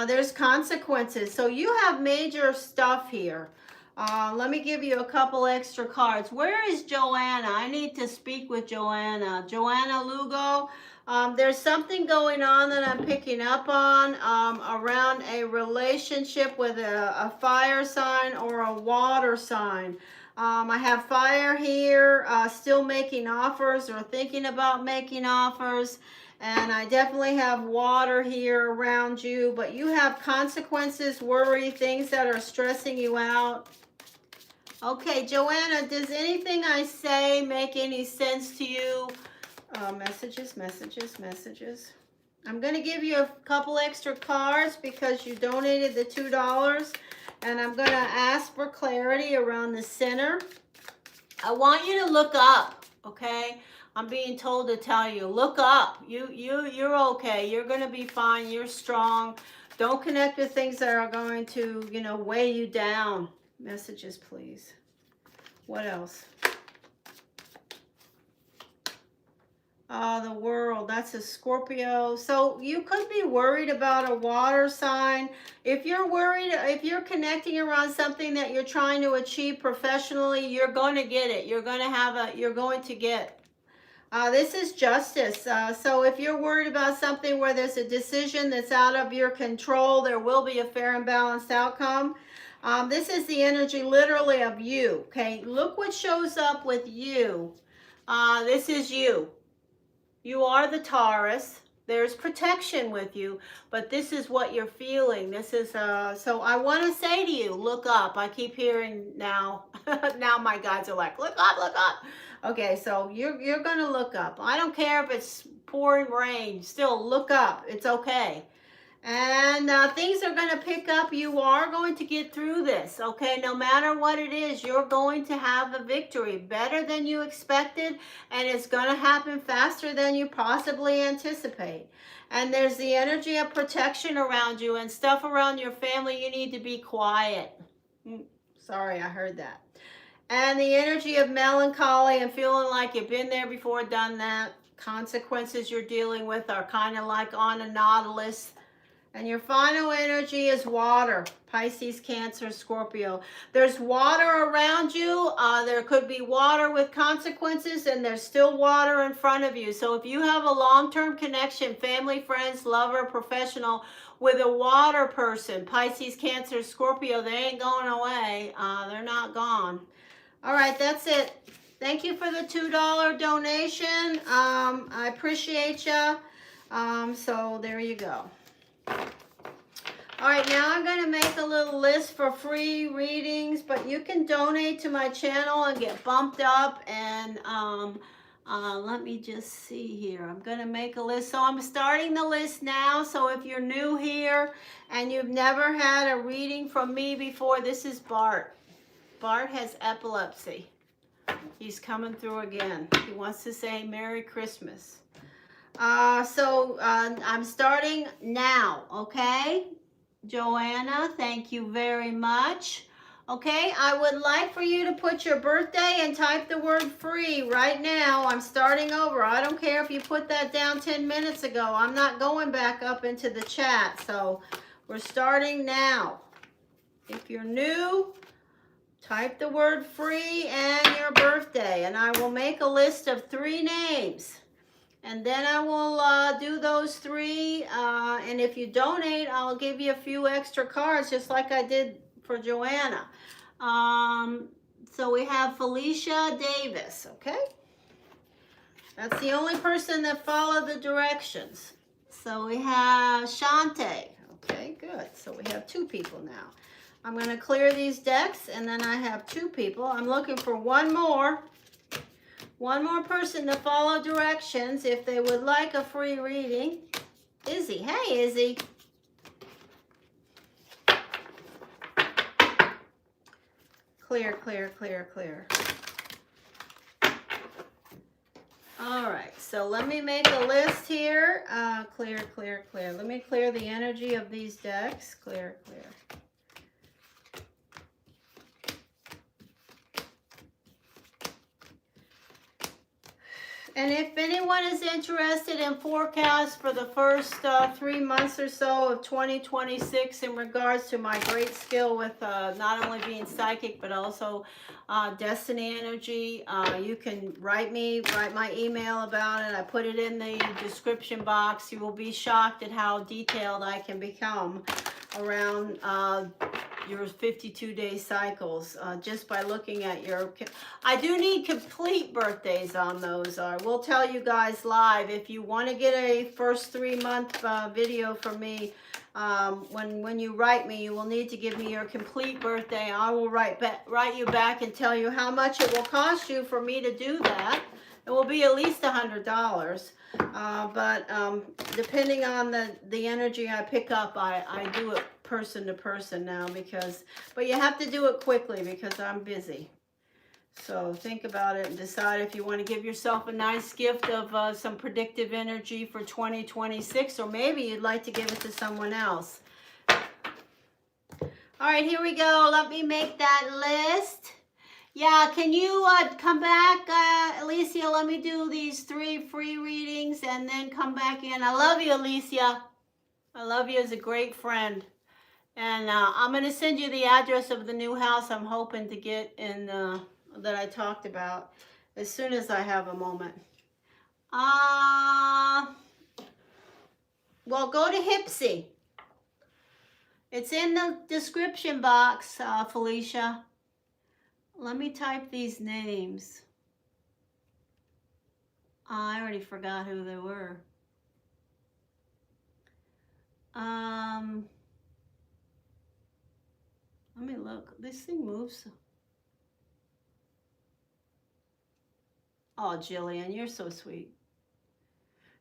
There's consequences. So you have major stuff here. Let me give you a couple extra cards. Where is Joanna? I need to speak with Joanna. Joanna Lugo. There's something going on that I'm picking up on around a relationship with a fire sign or a water sign. I have fire here, still making offers or thinking about making offers. And I definitely have water here around you, but you have consequences, worry, things that are stressing you out. Okay, Joanna, does anything I say make any sense to you? Messages, messages, messages. I'm going to give you a couple extra cards because you donated the $2. And I'm going to ask for clarity around the center. I want you to look up, okay? I'm being told to tell you, look up. You're okay. You're going to be fine. You're strong. Don't connect with things that are going to, you know, weigh you down. Messages, please. What else? The world, that's a Scorpio. So you could be worried about a water sign. If you're worried, if you're connecting around something that you're trying to achieve professionally, you're going to get it. You're going to have you're going to get. This is justice. So if you're worried about something where there's a decision that's out of your control, there will be a fair and balanced outcome. This is the energy literally of you. Okay, look what shows up with you. This is you. You are the Taurus. There's protection with you, but this is what you're feeling. This is, so I want to say to you, look up. I keep hearing now, now my guides are like, look up, look up. Okay, so you're going to look up. I don't care if it's pouring rain. Still, look up. It's okay. And things are going to pick up. You are going to get through this, okay? No matter what it is, you're going to have a victory better than you expected, and it's going to happen faster than you possibly anticipate. And there's the energy of protection around you and stuff around your family. You need to be quiet. Sorry, I heard that. And the energy of melancholy and feeling like you've been there before, done that. Consequences you're dealing with are kind of like on a nautilus. And your final energy is water. Pisces, Cancer, Scorpio. There's water around you. There could be water with consequences, and there's still water in front of you. So if you have a long-term connection, family, friends, lover, professional, with a water person, Pisces, Cancer, Scorpio, they ain't going away. They're not gone. All right, that's it. Thank you for the $2 donation. I appreciate you. So there you go. All right, now I'm going to make a little list for free readings, but you can donate to my channel and get bumped up. And let me just see here. I'm going to make a list. So I'm starting the list now. So if you're new here and you've never had a reading from me before, this is Bart. Bart has epilepsy. He's coming through again. He wants to say Merry Christmas. I'm starting now, okay? Joanna, thank you very much. Okay, I would like for you to put your birthday and type the word free right now. I'm starting over. I don't care if you put that down 10 minutes ago. I'm not going back up into the chat. So we're starting now. If you're new, type the word free and your birthday, and I will make a list of 3 names. And then I will do those 3. And if you donate, I'll give you a few extra cards, just like I did for Joanna. So we have Felicia Davis, okay? That's the only person that followed the directions. So we have Shante. Okay, good. So we have 2 people now. I'm going to clear these decks, and then I have 2 people. I'm looking for one more person to follow directions if they would like a free reading. Izzy. Hey, Izzy. Clear, clear, clear, clear. All right, so let me make a list here. Clear, clear, clear. Let me clear the energy of these decks. Clear, clear. And if anyone is interested in forecasts for the first 3 months or so of 2026 in regards to my great skill with not only being psychic but also destiny energy, you can write my email about it. I put it in the description box. You will be shocked at how detailed I can become around your 52-day cycles just by looking at your... I do need complete birthdays on those. I will tell you guys live, if you want to get a first 3-month video from me, when you write me, you will need to give me your complete birthday. I will write you back and tell you how much it will cost you for me to do that. It will be at least $100. But depending on the energy I pick up, I do it person to person now, but you have to do it quickly because I'm busy. So think about it and decide if you want to give yourself a nice gift of some predictive energy for 2026, or maybe you'd like to give it to someone else. All right, here we go. Let me make that list. Yeah, can you come back, Alicia? Let me do these 3 free readings and then come back in. I love you, Alicia. I love you as a great friend. And I'm going to send you the address of the new house I'm hoping to get in that I talked about as soon as I have a moment. Well, go to Hipsy. It's in the description box, Felicia. Let me type these names. I already forgot who they were. Let me look. This thing moves. Oh, Jillian, you're so sweet.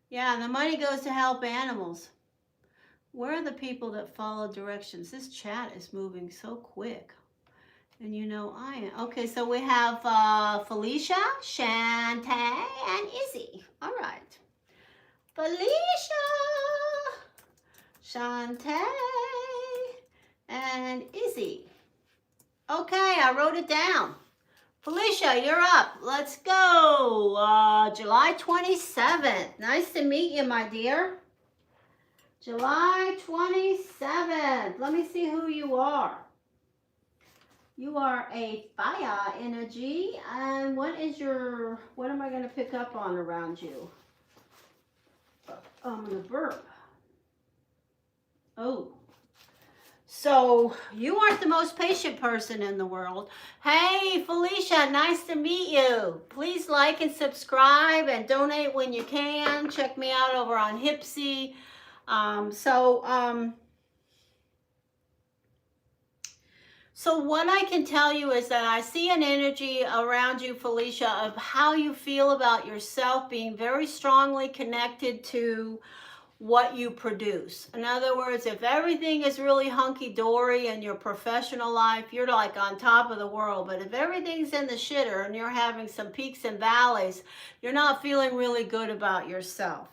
Yeah, and the money goes to help animals. Where are the people that follow directions? This chat is moving so quick. And you know I am. Okay, so we have Felicia, Shantae, and Izzy. All right. Felicia, Shantae, and Izzy. Okay, I wrote it down. Felicia, you're up. Let's go. July 27th. Nice to meet you, my dear. July 27th. Let me see who you are. You are a fire energy. And what am I going to pick up on around you? I'm going to burp. Oh. So you aren't the most patient person in the world. Hey, Felicia, nice to meet you. Please like and subscribe and donate when you can. Check me out over on Hipsy. So what I can tell you is that I see an energy around you, Felicia, of how you feel about yourself being very strongly connected to what you produce. In other words, if everything is really hunky-dory in your professional life, you're like on top of the world. But if everything's in the shitter and you're having some peaks and valleys, you're not feeling really good about yourself.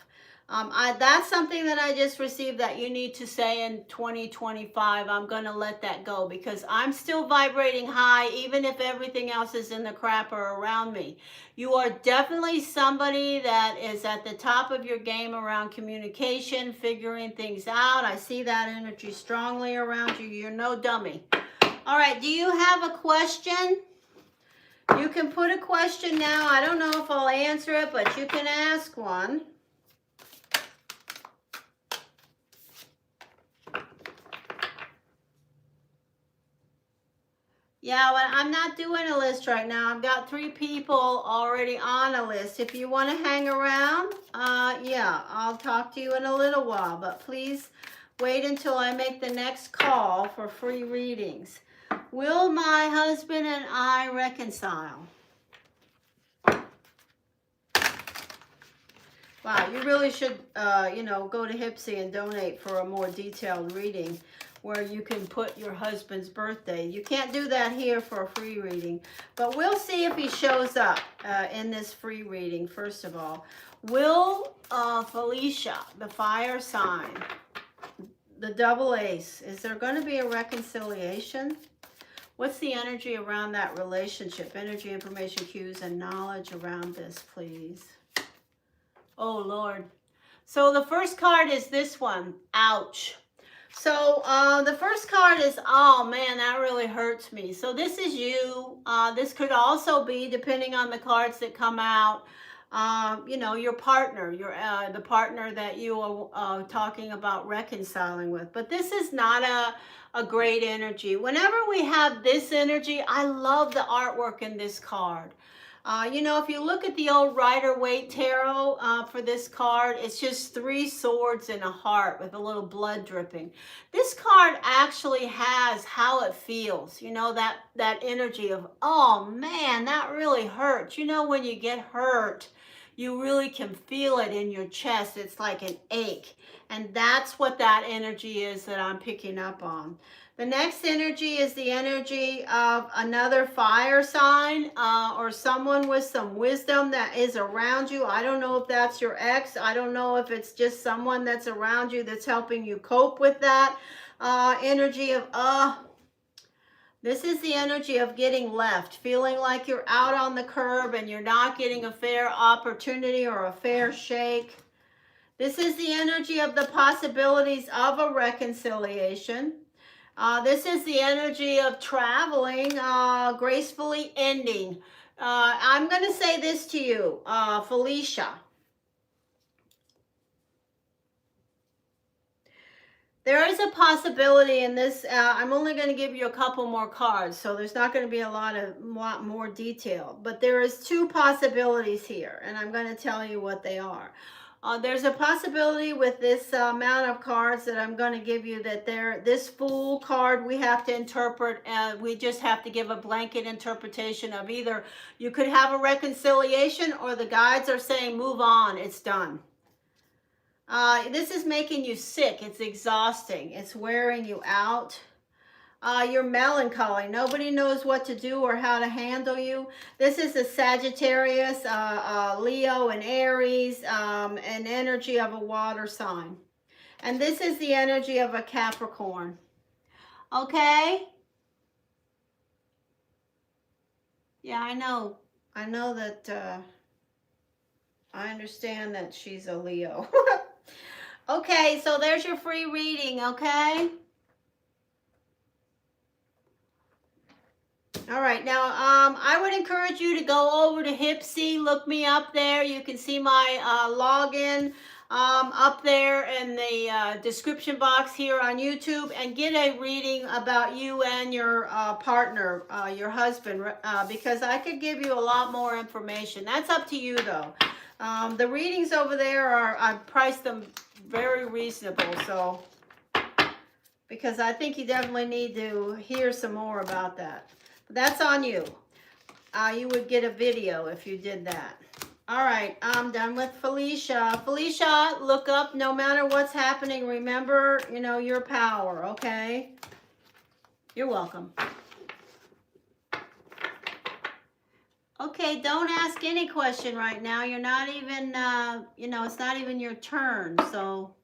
That's something that I just received that you need to say in 2025. I'm going to let that go because I'm still vibrating high even if everything else is in the crapper around me. You are definitely somebody that is at the top of your game around communication, figuring things out. I see that energy strongly around you. You're no dummy. All right, do you have a question? You can put a question now. I don't know if I'll answer it, but you can ask one. Yeah, well, I'm not doing a list right now. I've got 3 people already on a list. If you want to hang around, yeah, I'll talk to you in a little while. But please wait until I make the next call for free readings. Will my husband and I reconcile? Wow, you really should, go to Hipsy and donate for a more detailed reading where you can put your husband's birthday. You can't do that here for a free reading, but we'll see if he shows up in this free reading, first of all. Will Felicia, the fire sign, the double ace, is there going to be a reconciliation? What's the energy around that relationship? Energy, information, cues, and knowledge around this, please. Oh, Lord. So the first card is this one. Ouch. So the first card is, oh man, that really hurts me. So this is you. This could also be, depending on the cards that come out, you know, your partner, the partner that you are talking about reconciling with. But this is not a great energy. Whenever we have this energy, I love the artwork in this card. You know, if you look at the old Rider-Waite Tarot for this card, it's just 3 swords and a heart with a little blood dripping. This card actually has how it feels, you know, that energy of, oh man, that really hurts. You know, when you get hurt, you really can feel it in your chest. It's like an ache. And that's what that energy is that I'm picking up on. The next energy is the energy of another fire sign or someone with some wisdom that is around you. I don't know if that's your ex. I don't know if it's just someone that's around you that's helping you cope with that energy of, this is the energy of getting left, feeling like you're out on the curb and you're not getting a fair opportunity or a fair shake. This is the energy of the possibilities of a reconciliation. This is the energy of traveling, gracefully ending. I'm going to say this to you, Felicia. There is a possibility in this. I'm only going to give you a couple more cards, so there's not going to be a lot more detail. But there is 2 possibilities here, and I'm going to tell you what they are. There's a possibility with this amount of cards that I'm going to give you that this Fool card we have to interpret. We just have to give a blanket interpretation of either you could have a reconciliation or the guides are saying move on, it's done. This is making you sick. It's exhausting. It's wearing you out. You're melancholy. Nobody knows what to do or how to handle you. This is a Sagittarius, Leo, and Aries, an energy of a water sign. And this is the energy of a Capricorn. Okay? Yeah, I know. I know that I understand that she's a Leo. Okay, so there's your free reading, okay? All right, now I would encourage you to go over to Hipsy, look me up there. You can see my login up there in the description box here on YouTube, and get a reading about you and your partner, your husband, because I could give you a lot more information. That's up to you though. The readings over there I've priced them very reasonable, so because I think you definitely need to hear some more about that. That's on you. You would get a video if you did that. All right, I'm done with Felicia. Felicia, look up no matter what's happening. Remember, you know, your power, okay? You're welcome. Okay, don't ask any question right now. You're not even, you know, it's not even your turn. So,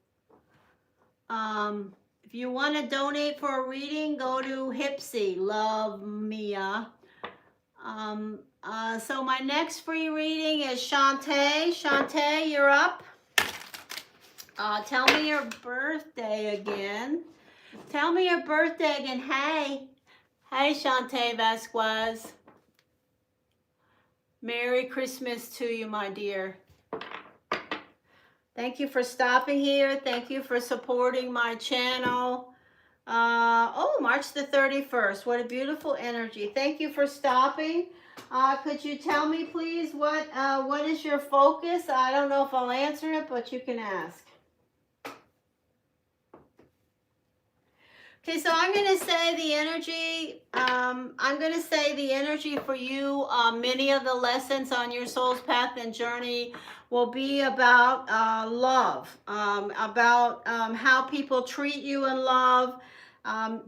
if you want to donate for a reading, go to Hipsy, Love Mia. So my next free reading is Shantae. Shantae, you're up. Tell me your birthday again. Tell me your birthday again. Hey. Hey, Shantae Vasquez. Merry Christmas to you, my dear. Thank you for stopping here. Thank you for supporting my channel. Oh, March the 31st. What a beautiful energy. Thank you for stopping. Could you tell me, please, what is your focus? I don't know if I'll answer it, but you can ask. Okay, so I'm going to say the energy, for you, many of the lessons on your soul's path and journey will be about love, about how people treat you in love.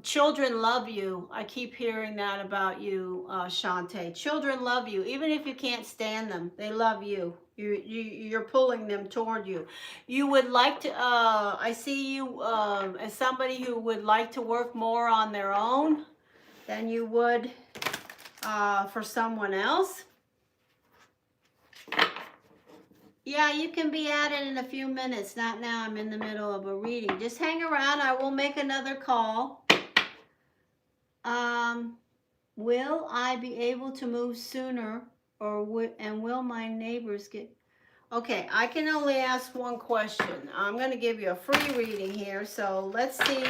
Children love you. I keep hearing that about you, Shantae. Children love you, even if you can't stand them. They love you. You're pulling them toward you. You would like to, I see you as somebody who would like to work more on their own than you would for someone else. Yeah, you can be at it in a few minutes. Not now. I'm in the middle of a reading. Just hang around. I will make another call. Will I be able to move sooner, and will my neighbors get... Okay, I can only ask one question. I'm going to give you a free reading here, so let's see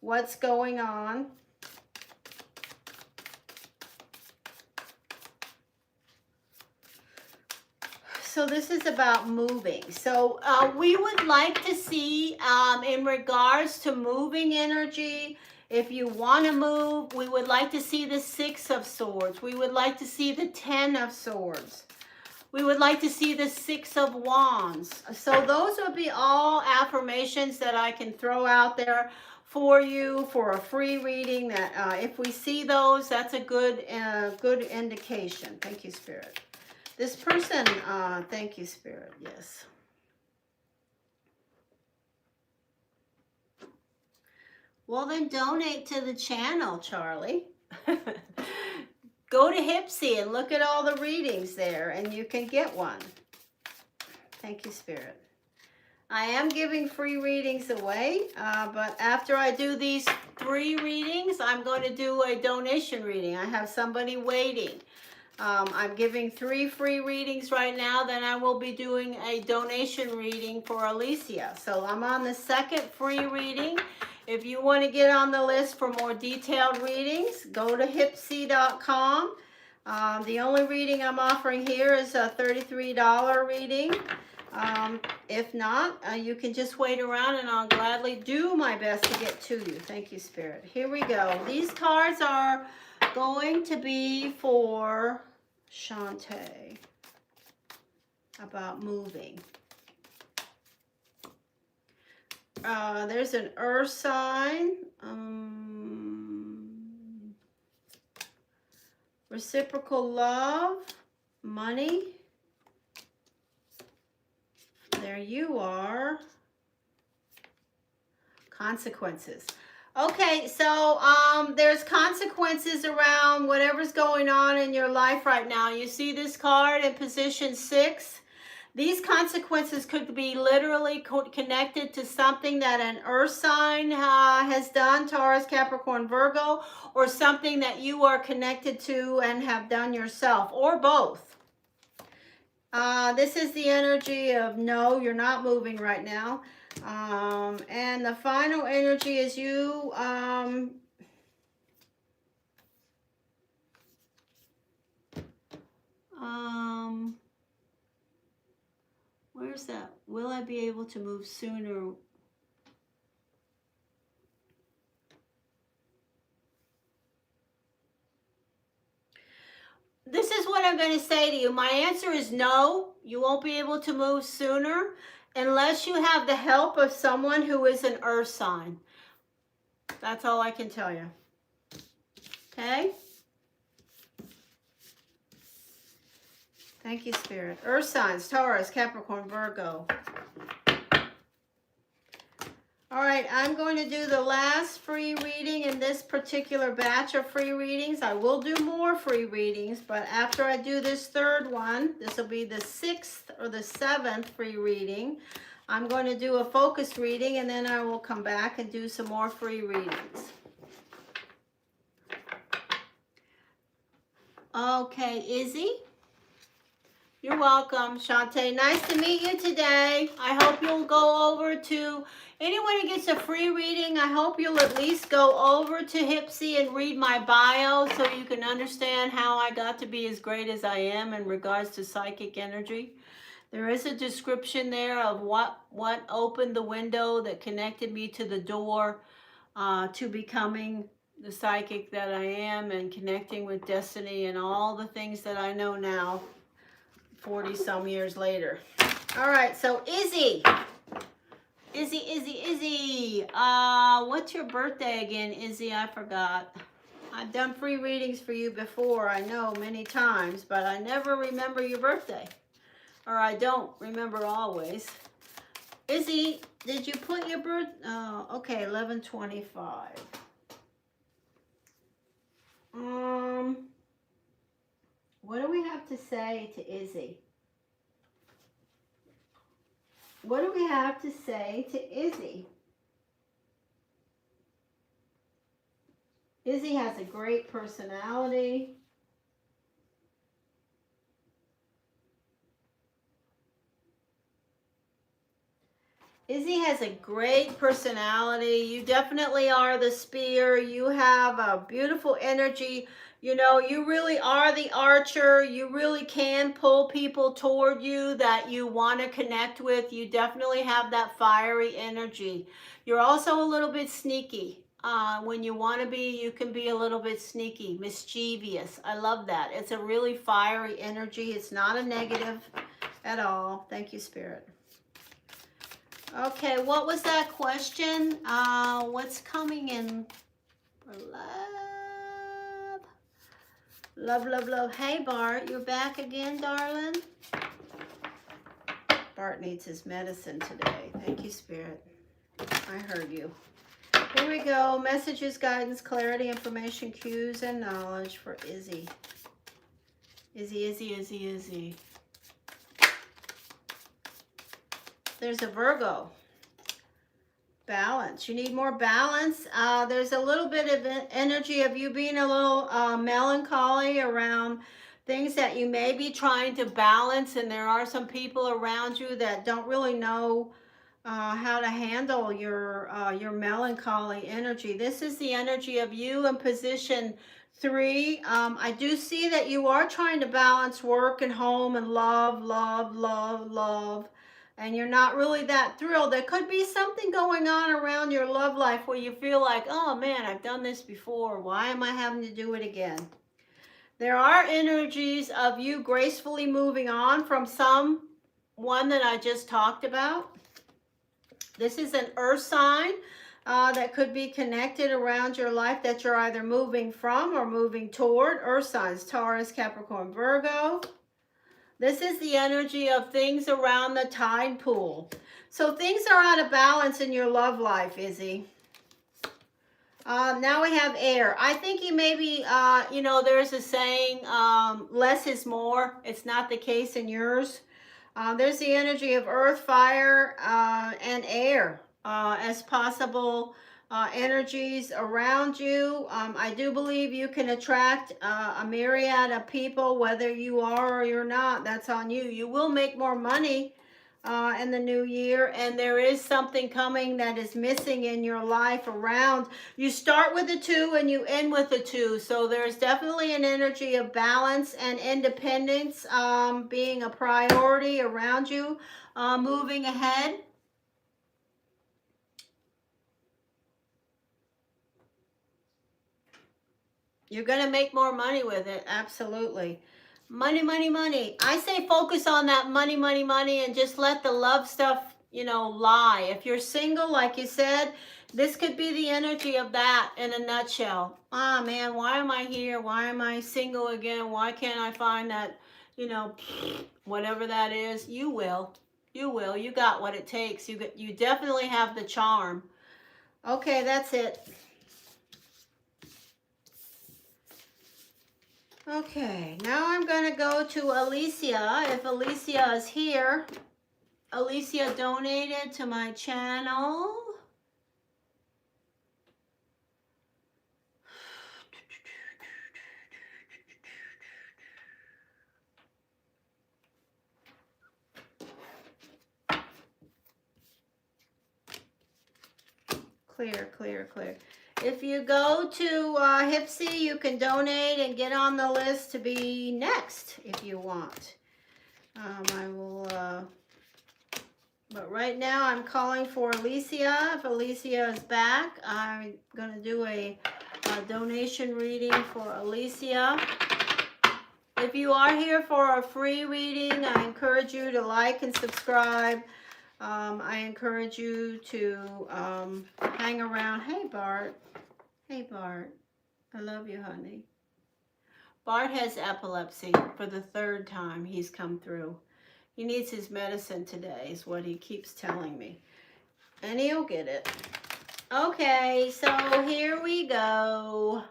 what's going on. So this is about moving. So we would like to see, in regards to moving energy, if you want to move, we would like to see the Six of Swords. We would like to see the Ten of Swords. We would like to see the Six of Wands. So those would be all affirmations that I can throw out there for you for a free reading. That if we see those, that's a good indication. Thank you, Spirit. This person, thank you, Spirit, yes. Well, then donate to the channel, Charlie. Go to Hipsy and look at all the readings there, and you can get one. Thank you, Spirit. I am giving free readings away, but after I do these 3 readings, I'm going to do a donation reading. I have somebody waiting. I'm giving 3 free readings right now. Then I will be doing a donation reading for Alicia. So I'm on the 2nd free reading. If you want to get on the list for more detailed readings, go to hipsy.com. The only reading I'm offering here is a $33 reading. If not, you can just wait around and I'll gladly do my best to get to you. Thank you, Spirit. Here we go. These cards are going to be for Shantae about moving. There's an earth sign. Reciprocal love. Money. There you are. Consequences. Okay, so there's consequences around whatever's going on in your life right now. You see this card in position 6? These consequences could be literally connected to something that an earth sign has done, Taurus, Capricorn, Virgo, or something that you are connected to and have done yourself, or both. This is the energy of no, you're not moving right now. And the final energy is you, where's that? Will I be able to move sooner? This is what I'm going to say to you. My answer is no, you won't be able to move sooner unless you have the help of someone who is an earth sign. That's all I can tell you. Okay? Thank you, Spirit. Earth signs, Taurus, Capricorn, Virgo. All right, I'm going to do the last free reading in this particular batch of free readings. I will do more free readings, but after I do this 3rd one, this will be the 6th or the 7th free reading. I'm going to do a focus reading, and then I will come back and do some more free readings. Okay, Izzy. You're welcome, Shantae. Nice to meet you today. I hope you'll go over to, anyone who gets a free reading, I hope you'll at least go over to Hipsy and read my bio so you can understand how I got to be as great as I am in regards to psychic energy. There is a description there of what opened the window that connected me to the door to becoming the psychic that I am and connecting with destiny and all the things that I know now. 40 some years later. All right, so Izzy, what's your birthday again, Izzy? I forgot. I've done free readings for you before, I know, many times, but I never remember your birthday, or I don't remember always. Izzy, did you put your birth? Oh, okay, 11/25. What do we have to say to Izzy? What do we have to say to Izzy? Izzy has a great personality. Izzy has a great personality. You definitely are the spear. You have a beautiful energy. You know, you really are the archer. You really can pull people toward you that you want to connect with. You definitely have that fiery energy. You're also a little bit sneaky. When you want to be, you can be a little bit sneaky, mischievous. I love that. It's a really fiery energy. It's not a negative at all. Thank you, Spirit. Okay, what was that question? What's coming in for love? Love, love, love. Hey, Bart, you're back again, darling? Bart needs his medicine today. Thank you, Spirit. I heard you. Here we go. Messages, guidance, clarity, information, cues, and knowledge for Izzy. Izzy, Izzy, Izzy, Izzy. There's a Virgo. Balance. You need more balance. There's a little bit of energy of you being a little melancholy around things that you may be trying to balance, and there are some people around you that don't really know how to handle your melancholy energy. This is the energy of you in position 3. I do see that you are trying to balance work and home and love, love, love, love. And you're not really that thrilled. There could be something going on around your love life where you feel like, oh man, I've done this before. Why am I having to do it again? There are energies of you gracefully moving on from someone that I just talked about. This is an earth sign that could be connected around your life that you're either moving from or moving toward. Earth signs, Taurus, Capricorn, Virgo. This is the energy of things around the tide pool. So things are out of balance in your love life, Izzy. Now we have air. I think you maybe, you know, there's a saying, less is more. It's not the case in yours. There's the energy of earth, fire, and air as possible energies around you. I do believe you can attract a myriad of people, whether you are or you're not. That's on you. You will make more money in the new year, and there is something coming that is missing in your life around. You start with a 2 and you end with a 2, so there's definitely an energy of balance and independence being a priority around you moving ahead. You're going to make more money with it, absolutely. Money, money, money. I say focus on that money, money, money, and just let the love stuff, you know, lie. If you're single, like you said, this could be the energy of that in a nutshell. Ah, man, why am I here? Why am I single again? Why can't I find that, you know, whatever that is? You will. You will. You got what it takes. You definitely have the charm. Okay, that's it. Okay, now I'm going to go to Alicia. If Alicia is here, Alicia donated to my channel. Clear, clear, clear. If you go to Hipsy, you can donate and get on the list to be next if you want. I will, but right now I'm calling for Alicia. If Alicia is back, I'm going to do a donation reading for Alicia. If you are here for a free reading, I encourage you to like and subscribe. I encourage you to hang around. Hey, Bart. Hey, Bart. I love you, honey. Bart has epilepsy for the 3rd time he's come through. He needs his medicine today, is what he keeps telling me. And he'll get it. Okay, so here we go.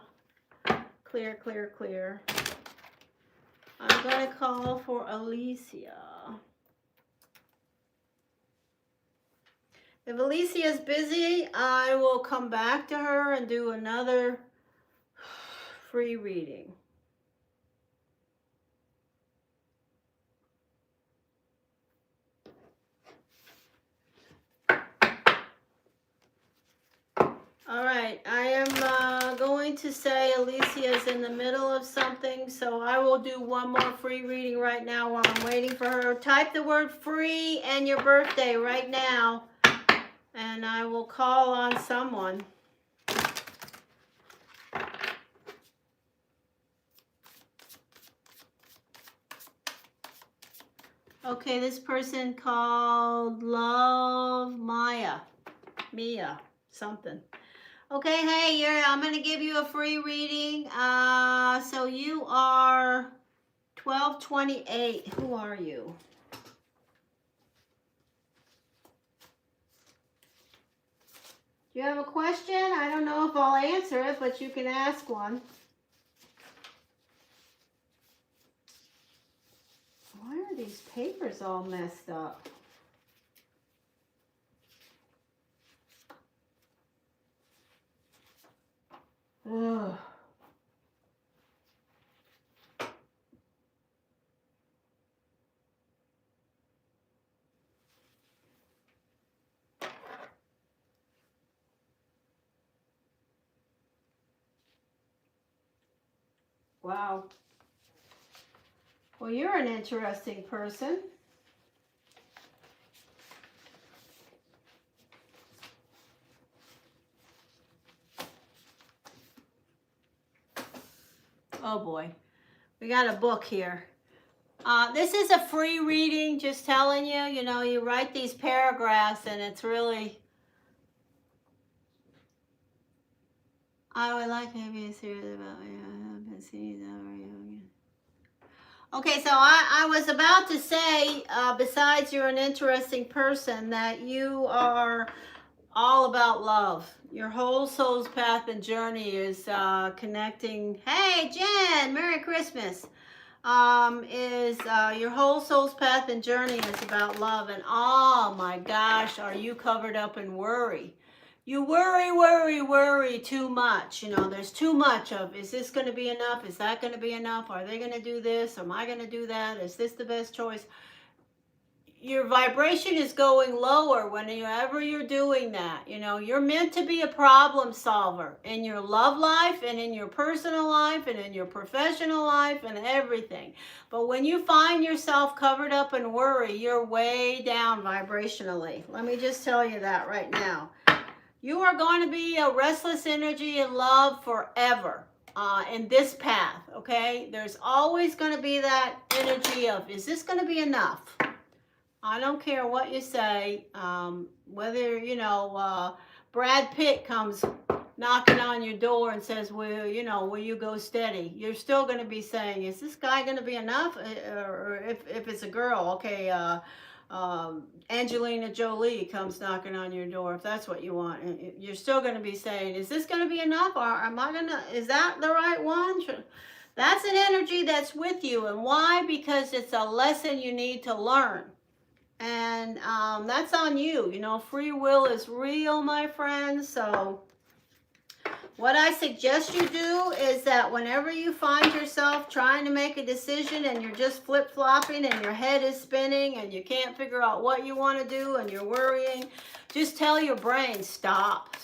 Clear, clear, clear. I'm going to call for Alicia. If Alicia is busy, I will come back to her and do another free reading. right, I am going to say Alicia is in the middle of something, so I will do one more free reading right now while I'm waiting for her. Type the word free and your birthday right now, and I will call on someone. Okay, this person called Love Mia, something. Okay, hey, I'm going to give you a free reading. So you are 1228. Who are you? Do you have a question? I don't know if I'll answer it, but you can ask one. Why are these papers all messed up? Ugh. Wow. Well, you're an interesting person. Oh boy, we got a book here. This is a free reading, just telling you, you write these paragraphs and it's really, I would like to be serious about Okay, so I was about to say, besides you're an interesting person, that you are all about love. Your whole soul's path and journey is connecting. Hey, Jen, Merry Christmas. Your whole soul's path and journey is about love. And oh my gosh, are you covered up in worry? You worry too much. There's too much of, is this going to be enough? Is that going to be enough? Are they going to do this? Am I going to do that? Is this the best choice? Your vibration is going lower whenever you're doing that. You're meant to be a problem solver in your love life and in your personal life and in your professional life and everything. But when you find yourself covered up in worry, you're way down vibrationally. Let me just tell you that right now. You are going to be a restless energy in love forever. In this path, okay? There's always going to be that energy of, is this going to be enough? I don't care what you say, whether, Brad Pitt comes knocking on your door and says, will you go steady? You're still going to be saying, is this guy going to be enough? Or if it's a girl, okay, Angelina Jolie comes knocking on your door, if that's what you want, you're still going to be saying, is this going to be enough? Or is that the right one? That's an energy that's with you. And why? Because it's a lesson you need to learn. And that's on you. Free will is real, my friends. So what I suggest you do is that whenever you find yourself trying to make a decision and you're just flip-flopping and your head is spinning and you can't figure out what you want to do and you're worrying, just tell your brain, stop,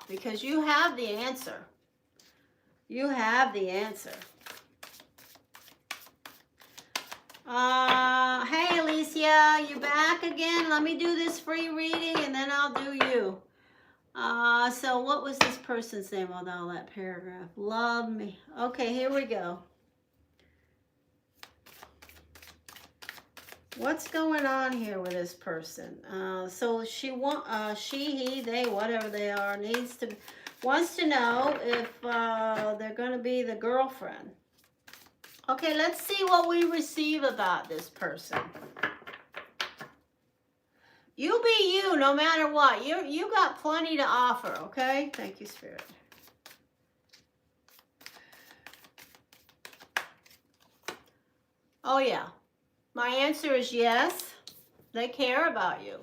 because you have the answer. You have the answer. Hey Alicia, you back again? Let me do this free reading and then I'll do you. So what was this person's name on all that paragraph? Love me. Okay, here we go. What's going on here with this person? So she, he, they, whatever they are, wants to know if they're going to be the girlfriend. Okay, let's see what we receive about this person. You be you, no matter what. You got plenty to offer, okay? Thank you, Spirit. Oh, yeah. My answer is yes. They care about you.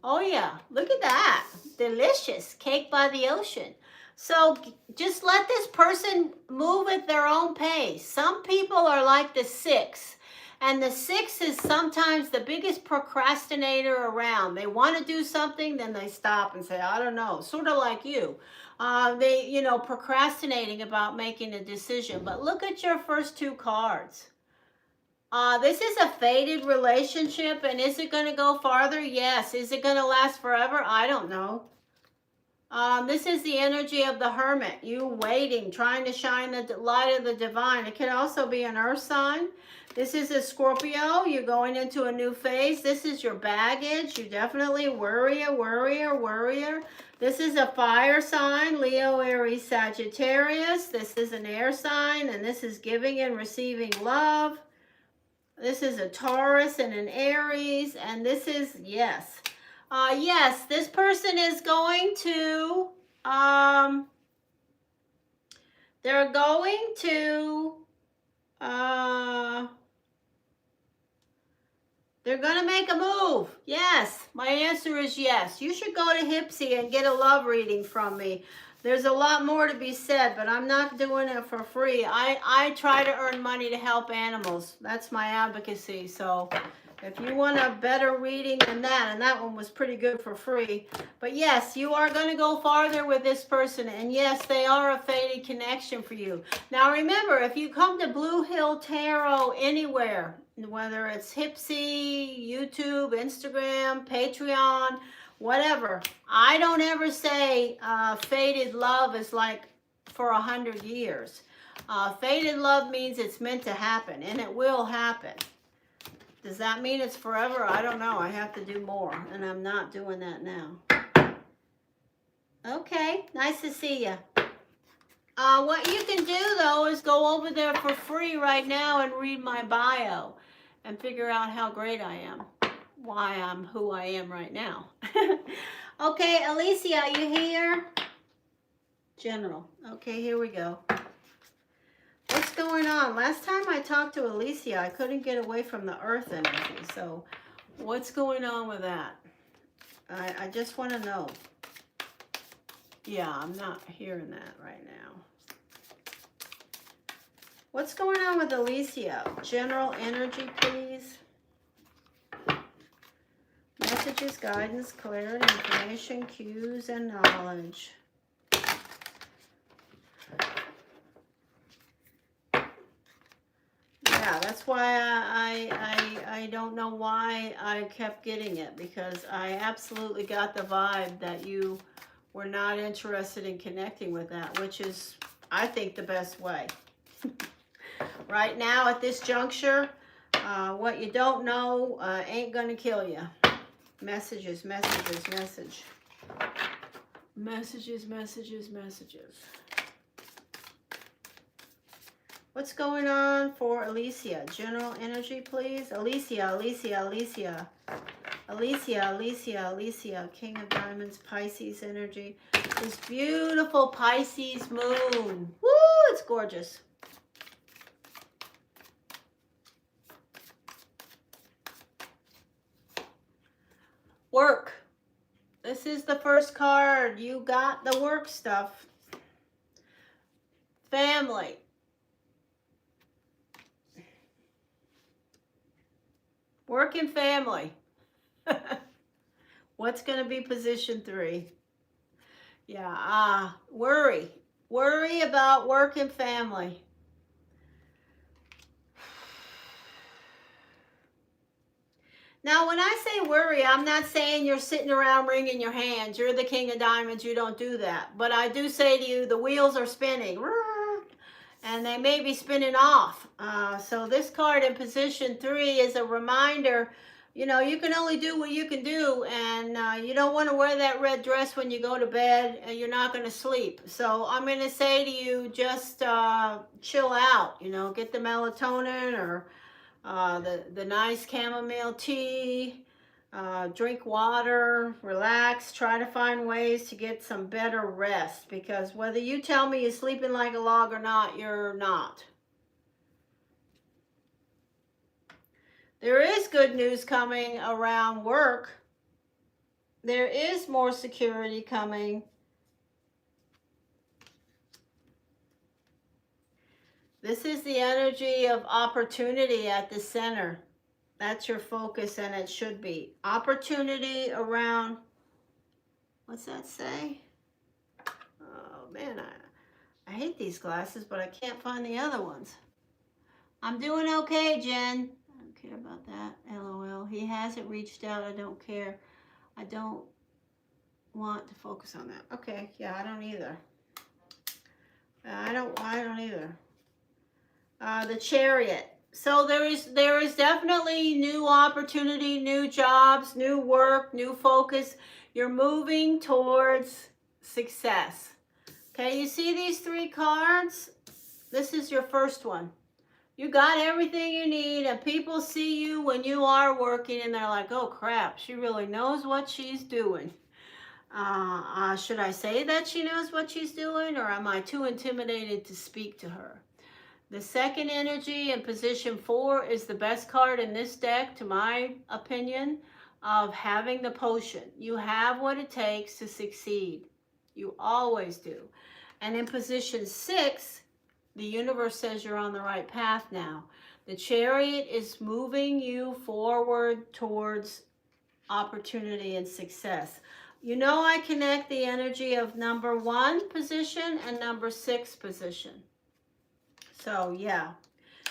Oh, yeah. Look at that. Delicious. Cake by the ocean. So just let this person move at their own pace. Some people are like the 6. And the 6 is sometimes the biggest procrastinator around. They want to do something, then they stop and say, I don't know, sort of like you. They, you know, procrastinating about making a decision. But look at your first 2 cards. This is a fated relationship, and is it going to go farther? Yes. Is it going to last forever? I don't know. This is the energy of the hermit. You waiting, trying to shine the light of the divine. It can also be an earth sign. This is a Scorpio. You're going into a new phase. This is your baggage. You definitely worrier. This is a fire sign, Leo, Aries, Sagittarius. This is an air sign, and this is giving and receiving love. This is a Taurus and an Aries, and this is, yes. Yes, this person is going to, they're going to, they're going to make a move. Yes, my answer is yes. You should go to Hipsy and get a love reading from me. There's a lot more to be said, but I'm not doing it for free. I try to earn money to help animals. That's my advocacy. So if you want a better reading than that, and that one was pretty good for free. But yes, you are going to go farther with this person. And yes, they are a fated connection for you. Now remember, if you come to Blue Hill Tarot anywhere, whether it's Hipsy, YouTube, Instagram, Patreon, whatever, I don't ever say fated love is like for 100 years. Fated love means it's meant to happen, and it will happen. Does that mean it's forever? I don't know. I have to do more, and I'm not doing that now. Okay, nice to see you. What you can do, though, is go over there for free right now and read my bio and figure out how great I am. Why I'm who I am right now. Okay, Alicia, you here? General. Okay, here we go. What's going on? Last time I talked to Alicia, I couldn't get away from the earth energy. So what's going on with that? I just want to know. Yeah, I'm not hearing that right now. What's going on with Alicia? General energy, please. Messages, guidance, clarity, information, cues, and knowledge. Yeah, that's why I don't know why I kept getting it, because I absolutely got the vibe that you were not interested in connecting with that, which is, I think, the best way. Right now, at this juncture, what you don't know ain't gonna kill you. Messages. Messages. What's going on for Alicia? General energy, please. Alicia. King of Diamonds, Pisces energy. This beautiful Pisces moon. Woo, it's gorgeous. Work. This is the first card. You got the work stuff. Family. Work and family. What's going to be position 3? Yeah, worry. Worry about work and family. Now, when I say worry, I'm not saying you're sitting around wringing your hands. You're the King of Diamonds. You don't do that. But I do say to you, the wheels are spinning. And they may be spinning off. So this card in position 3 is a reminder, you know, you can only do what you can do. And you don't want to wear that red dress when you go to bed, and you're not going to sleep. So I'm going to say to you, just chill out. You know, get the melatonin or the nice chamomile tea, drink water, relax, try to find ways to get some better rest, because whether you tell me you're sleeping like a log or not, you're not. There is good news coming around work. There is more security coming. This is the energy of opportunity at the center. That's your focus, and it should be. Opportunity around, what's that say? Oh man, I hate these glasses, but I can't find the other ones. I'm doing okay, Jen. I don't care about that. LOL. He hasn't reached out. I don't care. I don't want to focus on that. Okay, yeah, I don't either. I don't either. The Chariot. So there is definitely new opportunity, new jobs, new work, new focus. You're moving towards success. Okay, you see these 3 cards? This is your first one. You got everything you need, and people see you when you are working, and they're like, oh crap, she really knows what she's doing. Should I say that she knows what she's doing, or am I too intimidated to speak to her? The second energy in position 4 is the best card in this deck, to my opinion, of having the potion. You have what it takes to succeed. You always do. And in position 6, the universe says you're on the right path now. The Chariot is moving you forward towards opportunity and success. You know, I connect the energy of number 1 position and number 6 position. So yeah,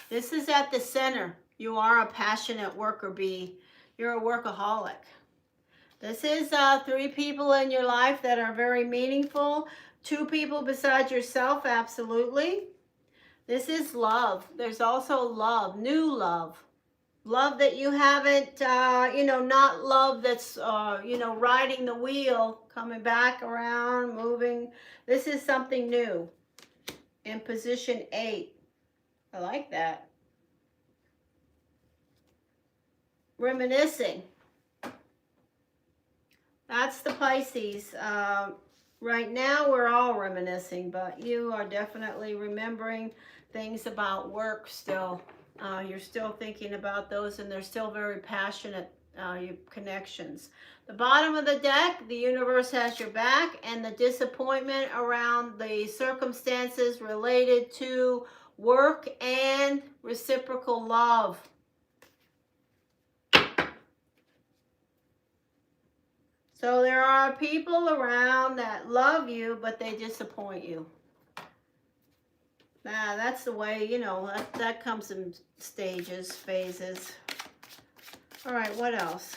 this is at the center. You are a passionate worker bee. You're a workaholic. This is 3 people in your life that are very meaningful. 2 people besides yourself, absolutely. This is love. There's also love, new love. Love that you haven't, not love that's, riding the wheel, coming back around, moving. This is something new. In position 8. I like that. Reminiscing. That's the Pisces. Right now we're all reminiscing, but you are definitely remembering things about work still. You're still thinking about those, and they're still very passionate connections. The bottom of the deck, the universe has your back, and the disappointment around the circumstances related to work and reciprocal love. So there are people around that love you, but they disappoint you. Nah, that's the way, that comes in stages, phases. All right, what else?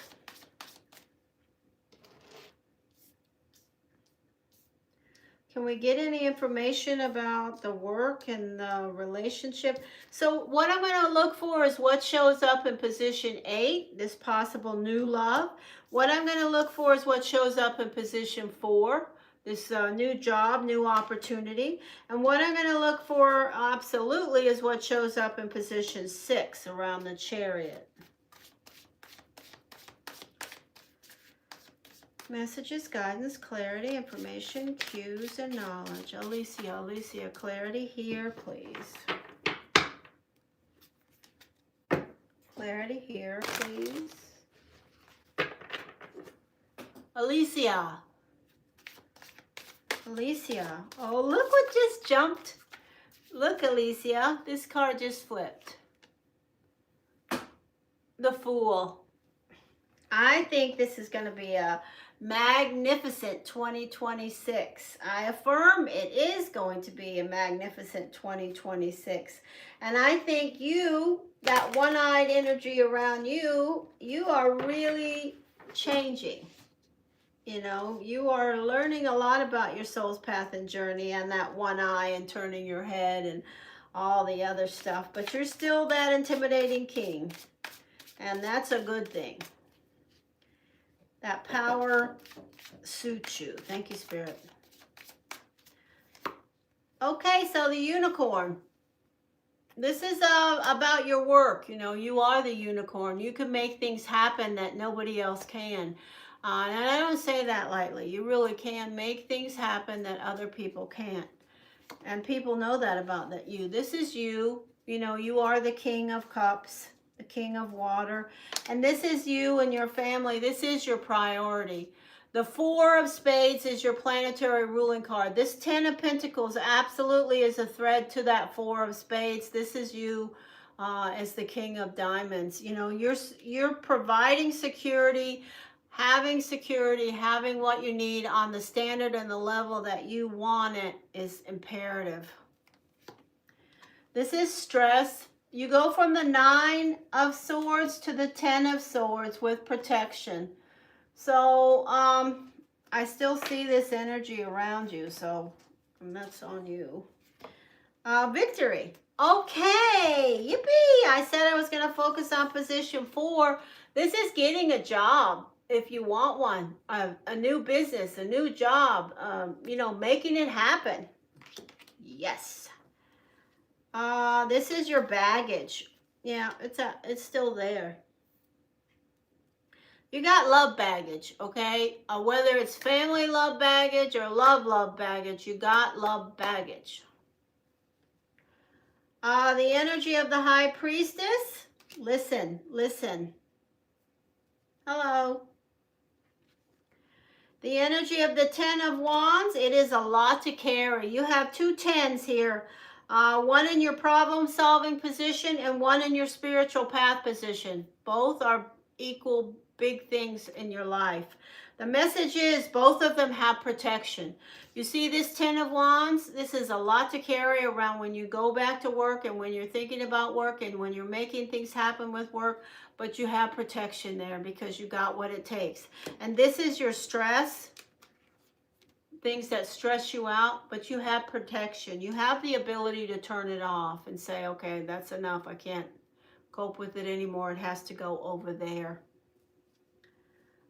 Can we get any information about the work and the relationship? So what I'm going to look for is what shows up in position 8, this possible new love. What I'm going to look for is what shows up in position 4, this new job, new opportunity. And what I'm going to look for absolutely is what shows up in position 6 around the Chariot. Messages, guidance, clarity, information, cues, and knowledge. Alicia, clarity here, please. Clarity here, please. Alicia. Oh, look what just jumped. Look, Alicia, this card just flipped. The Fool. I think this is going to be a magnificent 2026. I affirm it is going to be a magnificent 2026. And I think you, that one-eyed energy around you, you are really changing. You are learning a lot about your soul's path and journey, and that one eye and turning your head and all the other stuff. But you're still that intimidating king. And that's a good thing. That power suits you. Thank you, Spirit. Okay, so the Unicorn. This is about your work. You are the unicorn. You can make things happen that nobody else can. And I don't say that lightly. You really can make things happen that other people can't. And people know that about you. This is you. You are the King of Cups, the King of Water. And this is you and your family. This is your priority. The Four of Spades is your planetary ruling card. This Ten of Pentacles absolutely is a thread to that Four of Spades. This is you as the King of Diamonds. You know, you're providing security, having what you need on the standard and the level that you want it is imperative. This is stress. You go from the Nine of Swords to the Ten of Swords with protection. So, I still see this energy around you, so that's on you. Victory. Okay, yippee! I said I was going to focus on position 4. This is getting a job if you want one, a new business, a new job, you know, making it happen. Yes. This is your baggage. Yeah, it's still there. You got love baggage, okay? Whether it's family love baggage or love baggage, you got love baggage. The energy of the High Priestess. Listen, listen. Hello. The energy of the Ten of Wands. It is a lot to carry. You have 2 tens here. One in your problem-solving position and one in your spiritual path position. Both are equal big things in your life. The message is both of them have protection. You see this Ten of Wands? This is a lot to carry around when you go back to work and when you're thinking about work and when you're making things happen with work, but you have protection there because you got what it takes. And this is your stress, things that stress you out, but you have protection. You have the ability to turn it off and say, okay, that's enough. I can't cope with it anymore. It has to go over there.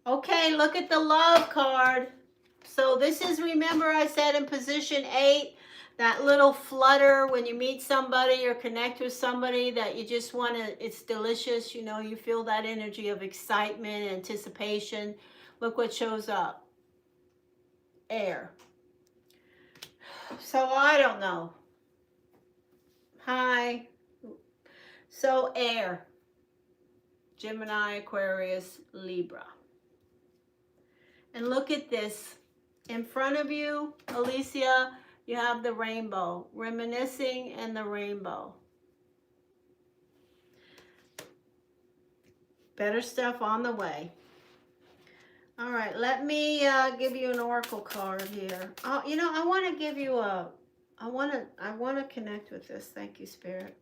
Okay, look at the love card. So this is, remember I said in position 8, that little flutter when you meet somebody or connect with somebody that you just want to, it's delicious, you know, you feel that energy of excitement, anticipation. Look what shows up. Air. So I don't know. Hi. So air. Gemini, Aquarius, Libra. And look at this. In front of you, Alicia, you have the rainbow. Reminiscing and the rainbow. Better stuff on the way. All right, let me give you an oracle card here. Oh, you know, I want to give you a, I want to connect with this. Thank you, Spirit.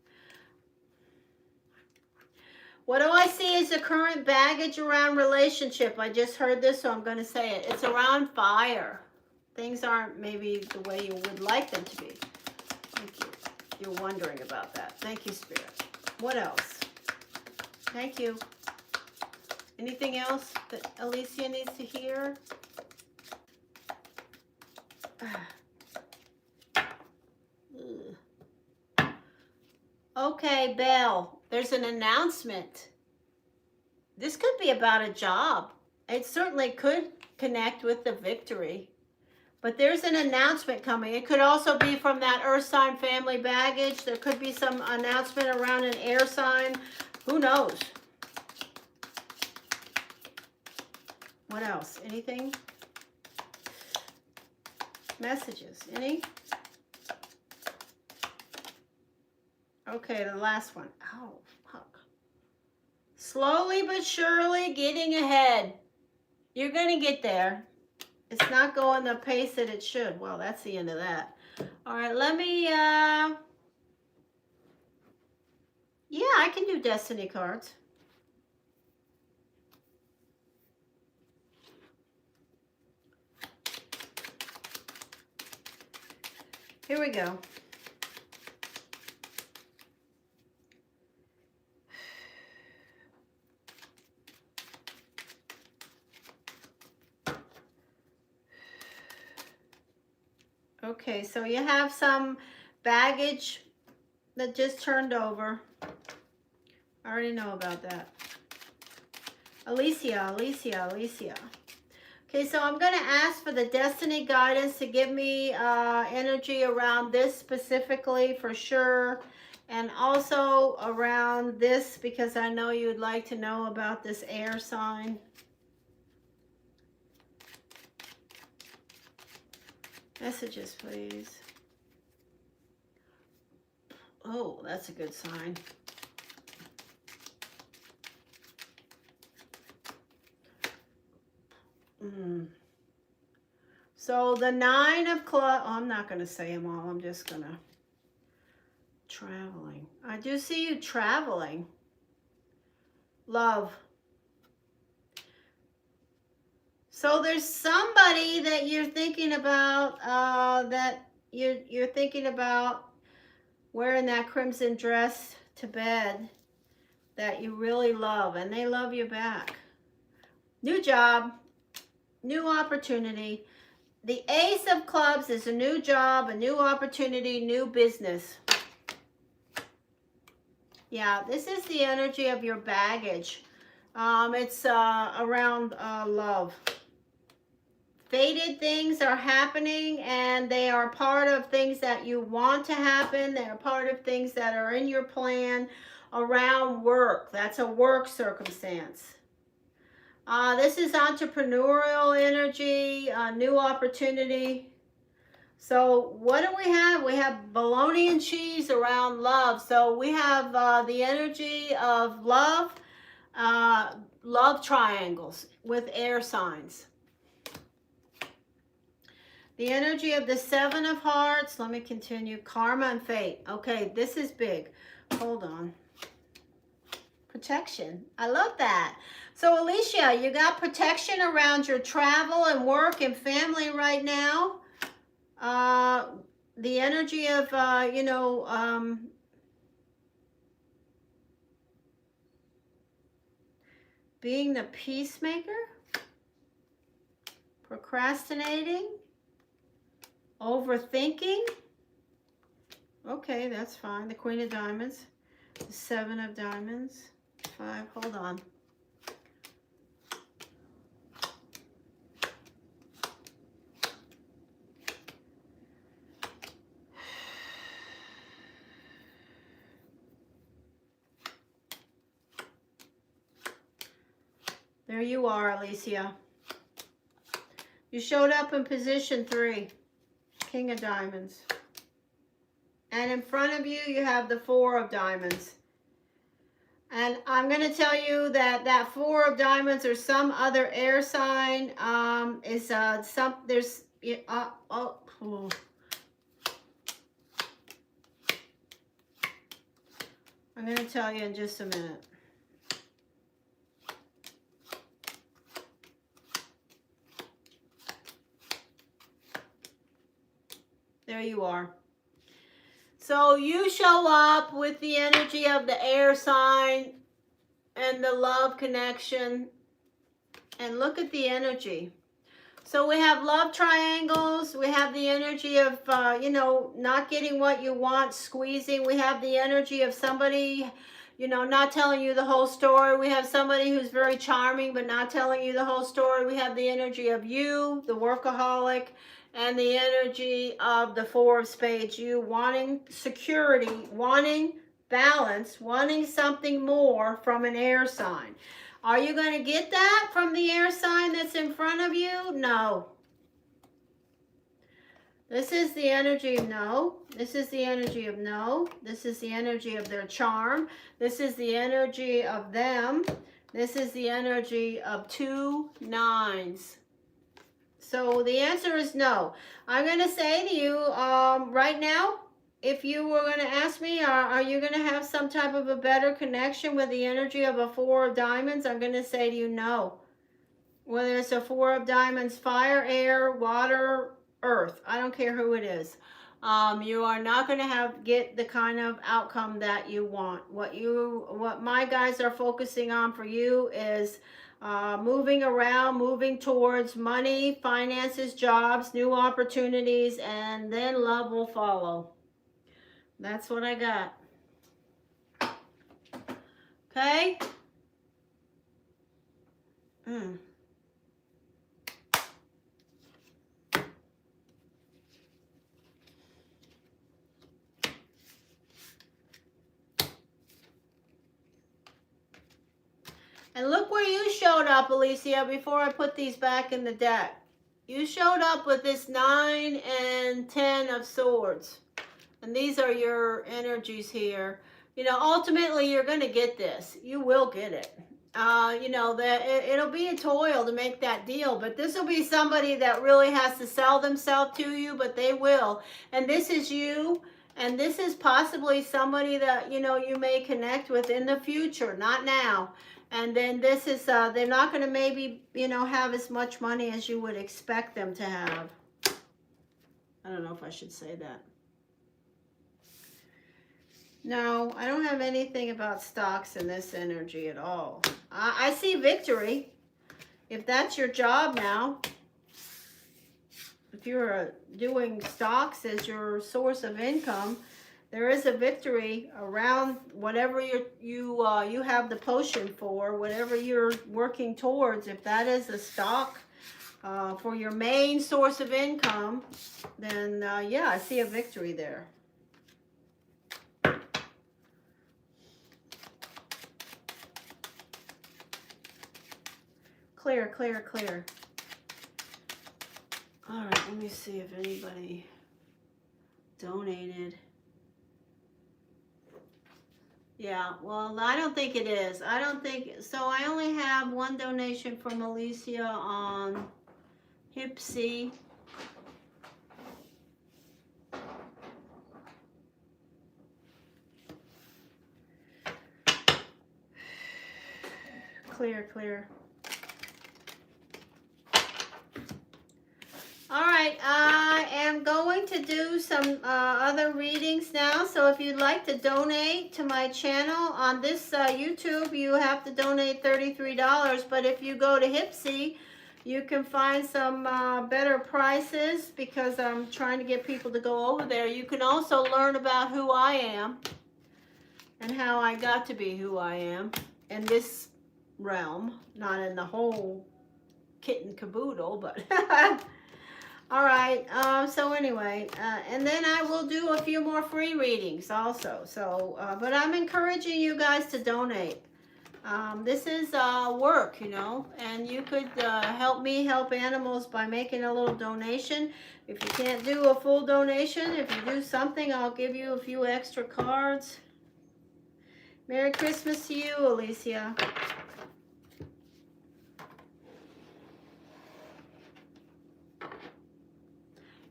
What do I see as the current baggage around relationship? I just heard this, so I'm going to say it. It's around fire. Things aren't maybe the way you would like them to be. Thank you. You're wondering about that. Thank you, Spirit. What else? Thank you. Anything else that Alicia needs to hear? Okay, Belle. There's an announcement. This could be about a job. It certainly could connect with the victory. But there's an announcement coming. It could also be from that earth sign family baggage. There could be some announcement around an air sign. Who knows? What else? Anything? Messages. Any? Okay, the last one. Oh, fuck. Slowly but surely getting ahead. You're going to get there. It's not going the pace that it should. Well, that's the end of that. All right, let me, yeah, I can do destiny cards. Here we go. Okay, so you have some baggage that just turned over. I already know about that. Alicia. Okay, so I'm going to ask for the destiny guidance to give me energy around this specifically for sure. And also around this because I know you'd like to know about this air sign. Messages, please. Oh, that's a good sign. So the 9 of clubs, oh, I'm not going to say them all. I'm just going to, traveling. I do see you traveling. Love. So there's somebody that you're thinking about, that you're thinking about wearing that crimson dress to bed that you really love, and they love you back. New job, new opportunity. The Ace of Clubs is a new job, a new opportunity, new business. Yeah, this is the energy of your baggage. It's around love. Fated things are happening, and they are part of things that you want to happen. They are part of things that are in your plan around work. That's a work circumstance. This is entrepreneurial energy, new opportunity. So what do we have? We have bologna and cheese around love. So we have the energy of love, love triangles with air signs. The energy of the 7 of Hearts. Let me continue. Karma and fate. Okay, this is big. Hold on. Protection. I love that. So Alicia, you got protection around your travel and work and family right now. The energy of, being the peacemaker, procrastinating, overthinking. Okay, that's fine. The Queen of Diamonds, the 7 of Diamonds, 5. Hold on. There you are, Alicia. You showed up in position 3, King of Diamonds. And in front of you, you have the 4 of Diamonds. And I'm going to tell you that that 4 of Diamonds or some other air sign is there's I'm going to tell you in just a minute. There you are. So you show up with the energy of the air sign and the love connection. And look at the energy. So we have love triangles. We have the energy of, not getting what you want, squeezing. We have the energy of somebody, not telling you the whole story. We have somebody who's very charming but not telling you the whole story. We have the energy of you, the workaholic, and the energy of the 4 of Spades, you wanting security, wanting balance, wanting something more from an air sign. Are you going to get that from the air sign that's in front of you? No. This is the energy of no. This is the energy of no. This is the energy of their charm. This is the energy of them. This is the energy of 2 9s. So the answer is no. I'm going to say to you right now, if you were going to ask me, are you going to have some type of a better connection with the energy of a 4 of Diamonds? I'm going to say to you no. Whether it's a 4 of Diamonds, fire, air, water, earth, I don't care who it is. You are not going to get the kind of outcome that you want. What my guys are focusing on for you is moving around, moving towards money, finances, jobs, new opportunities, and then love will follow. That's what I got. Okay? And look where you showed up, Alicia, before I put these back in the deck. You showed up with this 9 and 10 of swords. And these are your energies here. You know, ultimately, you're going to get this. You will get it. You know, that it'll be a toil to make that deal, but this will be somebody that really has to sell themselves to you, but they will. And this is you, and this is possibly somebody that, you know, you may connect with in the future, not now. And then this is, they're not going to maybe, you know, have as much money as you would expect them to have. I don't know if I should say that. No, I don't have anything about stocks in this energy at all. I see victory. If that's your job now, if you're doing stocks as your source of income, there is a victory around whatever you have the potion for, whatever you're working towards. If that is a stock for your main source of income, then yeah, I see a victory there. Clear, clear, clear. All right, let me see if anybody donated. Yeah, well, I don't think it is. I don't think, so I only have one donation from Alicia on Hipsy. Clear, clear. All right, I am going to do some other readings now. So if you'd like to donate to my channel on this YouTube, you have to donate $33. But if you go to Hipsy, you can find some better prices because I'm trying to get people to go over there. You can also learn about who I am and how I got to be who I am in this realm, not in the whole kit and caboodle, but... All right, so anyway, and then I will do a few more free readings also. So, but I'm encouraging you guys to donate. This is work, you know, and you could help me help animals by making a little donation. If you can't do a full donation, if you do something, I'll give you a few extra cards. Merry Christmas to you, Alicia.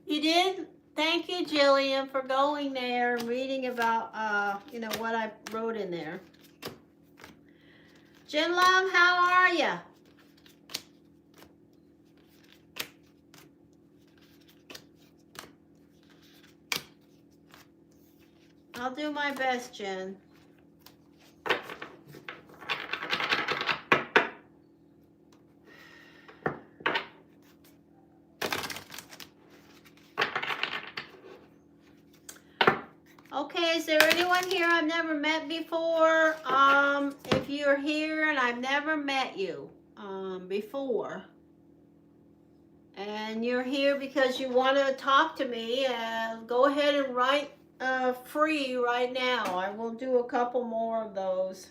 You did? Thank you, Jillian, for going there and reading about, you know, what I wrote in there. Jen Love, how are you? I'll do my best, Jen. Okay, is there anyone here I've never met before? If you're here and I've never met you before, and you're here because you want to talk to me, go ahead and write free right now. I will do a couple more of those.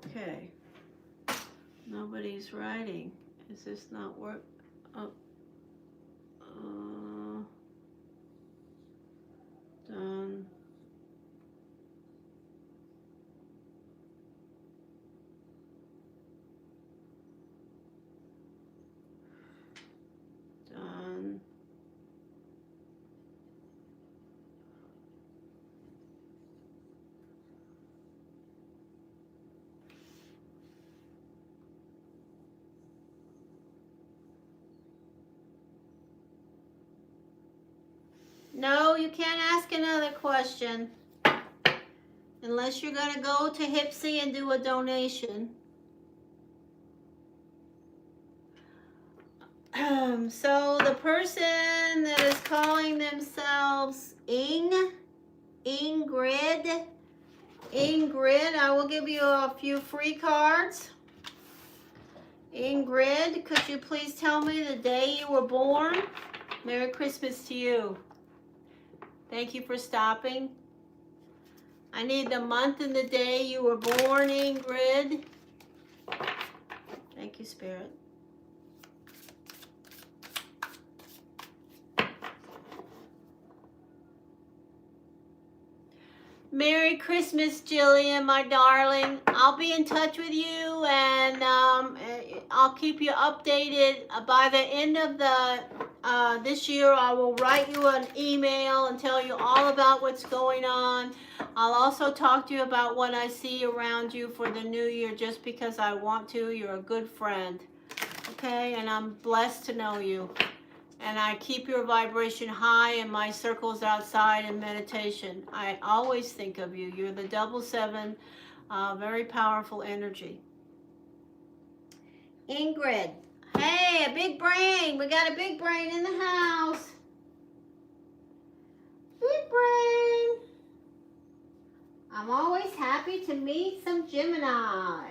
Okay, nobody's writing. Is this not work? Oh, done. Done. No, you can't ask another question unless you're going to go to Hipsy and do a donation. So the person that is calling themselves Ingrid, I will give you a few free cards. Ingrid, could you please tell me the day you were born? Merry Christmas to you. Thank you for stopping. I need the month and the day you were born, Ingrid. Thank you, Spirit. Merry Christmas, Jillian, my darling. I'll be in touch with you, and I'll keep you updated. By the end of this year, I will write you an email and tell you all about what's going on. I'll also talk to you about what I see around you for the new year, just because I want to. You're a good friend, okay? And I'm blessed to know you. And I keep your vibration high in my circles outside in meditation. I always think of you. You're the 777, very powerful energy. Ingrid, hey, a big brain. We got a big brain in the house. Big brain. I'm always happy to meet some Gemini.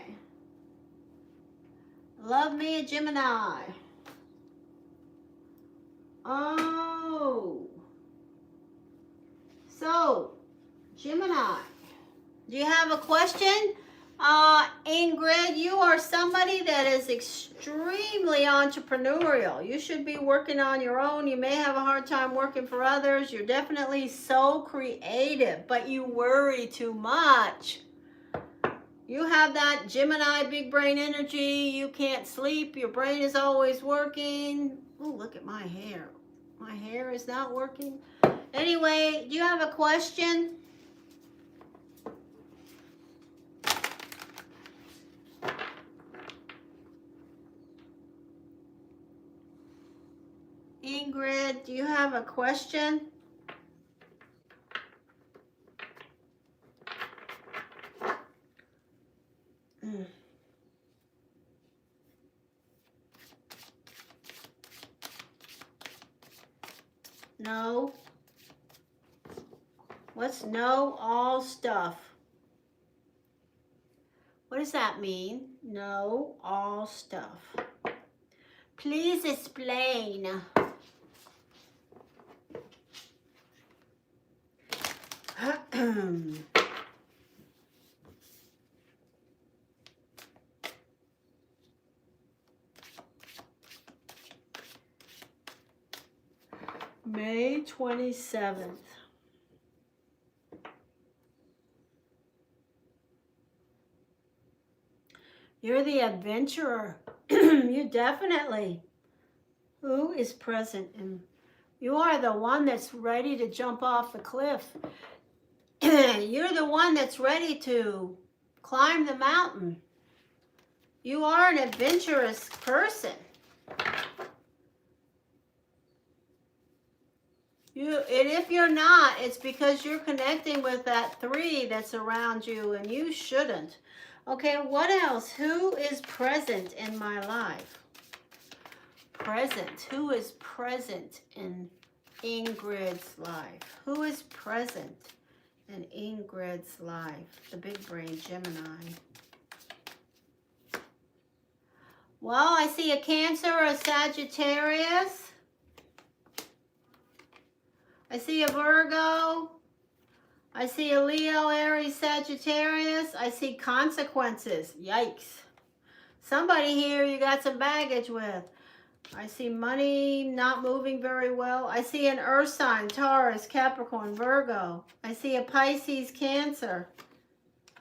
Love me a Gemini. Oh, so Gemini, do you have a question? Ingrid, you are somebody that is extremely entrepreneurial. You should be working on your own. You may have a hard time working for others. You're definitely so creative, but you worry too much. You have that Gemini big brain energy. You can't sleep. Your brain is always working. Oh, look at my hair. My hair is not working. Anyway, do you have a question? Ingrid, do you have a question? No. What's no all stuff? What does that mean? No all stuff. Please explain. May 27th. You're the adventurer. You definitely. Who is present? And you are the one that's ready to jump off the cliff. You're the one that's ready to climb the mountain. You are an adventurous person. And if you're not, it's because you're connecting with that 3 that's around you, and you shouldn't. Okay, what else? Who is present in my life? Present. Who is present in Ingrid's life? Who is present in Ingrid's life? The big brain Gemini. Well, I see a Cancer or a Sagittarius. I see a Virgo. I see a Leo, Aries, Sagittarius. I see consequences. Yikes. Somebody here you got some baggage with. I see money not moving very well. I see an Earth sign, Taurus, Capricorn, Virgo. I see a Pisces, Cancer.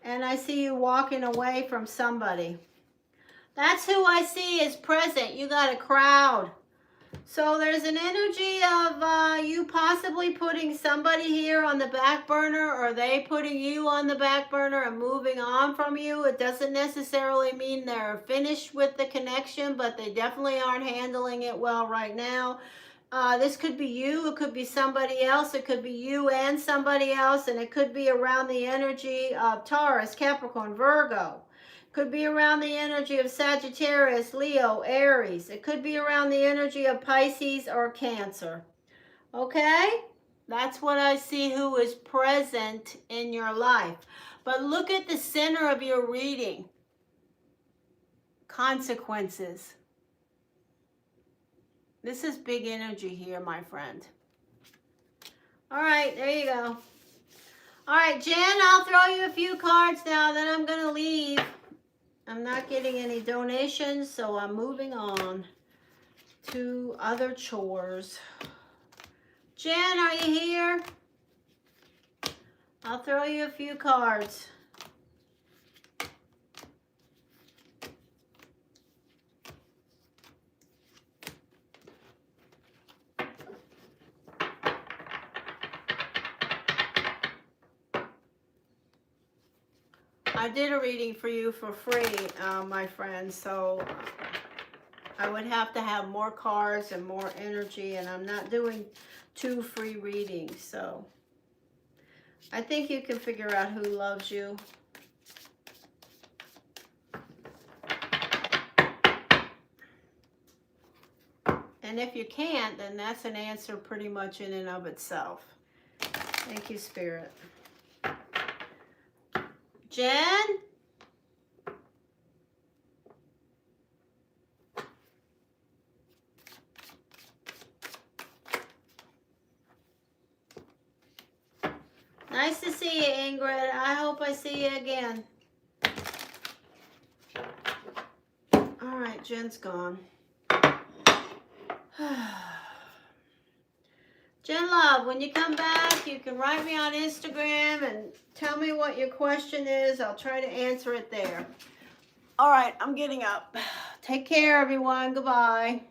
And I see you walking away from somebody. That's who I see is present. You got a crowd. So there's an energy of you possibly putting somebody here on the back burner, or they putting you on the back burner and moving on from you. It doesn't necessarily mean they're finished with the connection, but they definitely aren't handling it well right now. This could be you, it could be somebody else, it could be you and somebody else, and it could be around the energy of Taurus, Capricorn, Virgo. Could be around the energy of Sagittarius, Leo, Aries. It could be around the energy of Pisces or Cancer. Okay? That's what I see who is present in your life. But look at the center of your reading. consequences. This is big energy here, my friend. All right, there you go. All right, Jen, I'll throw you a few cards now, then I'm going to leave. I'm not getting any donations, so I'm moving on to other chores. Jen, are you here? I'll throw you a few cards. I did a reading for you for free, my friend, so I would have to have more cards and more energy, and I'm not doing 2 free readings, so I think you can figure out who loves you. And if you can't, then that's an answer pretty much in and of itself. Thank you, Spirit. Jen? Nice to see you, Ingrid. I hope I see you again. All right, Jen's gone. Jen Love, when you come back, you can write me on Instagram and tell me what your question is. I'll try to answer it there. All right, I'm getting up. Take care, everyone. Goodbye.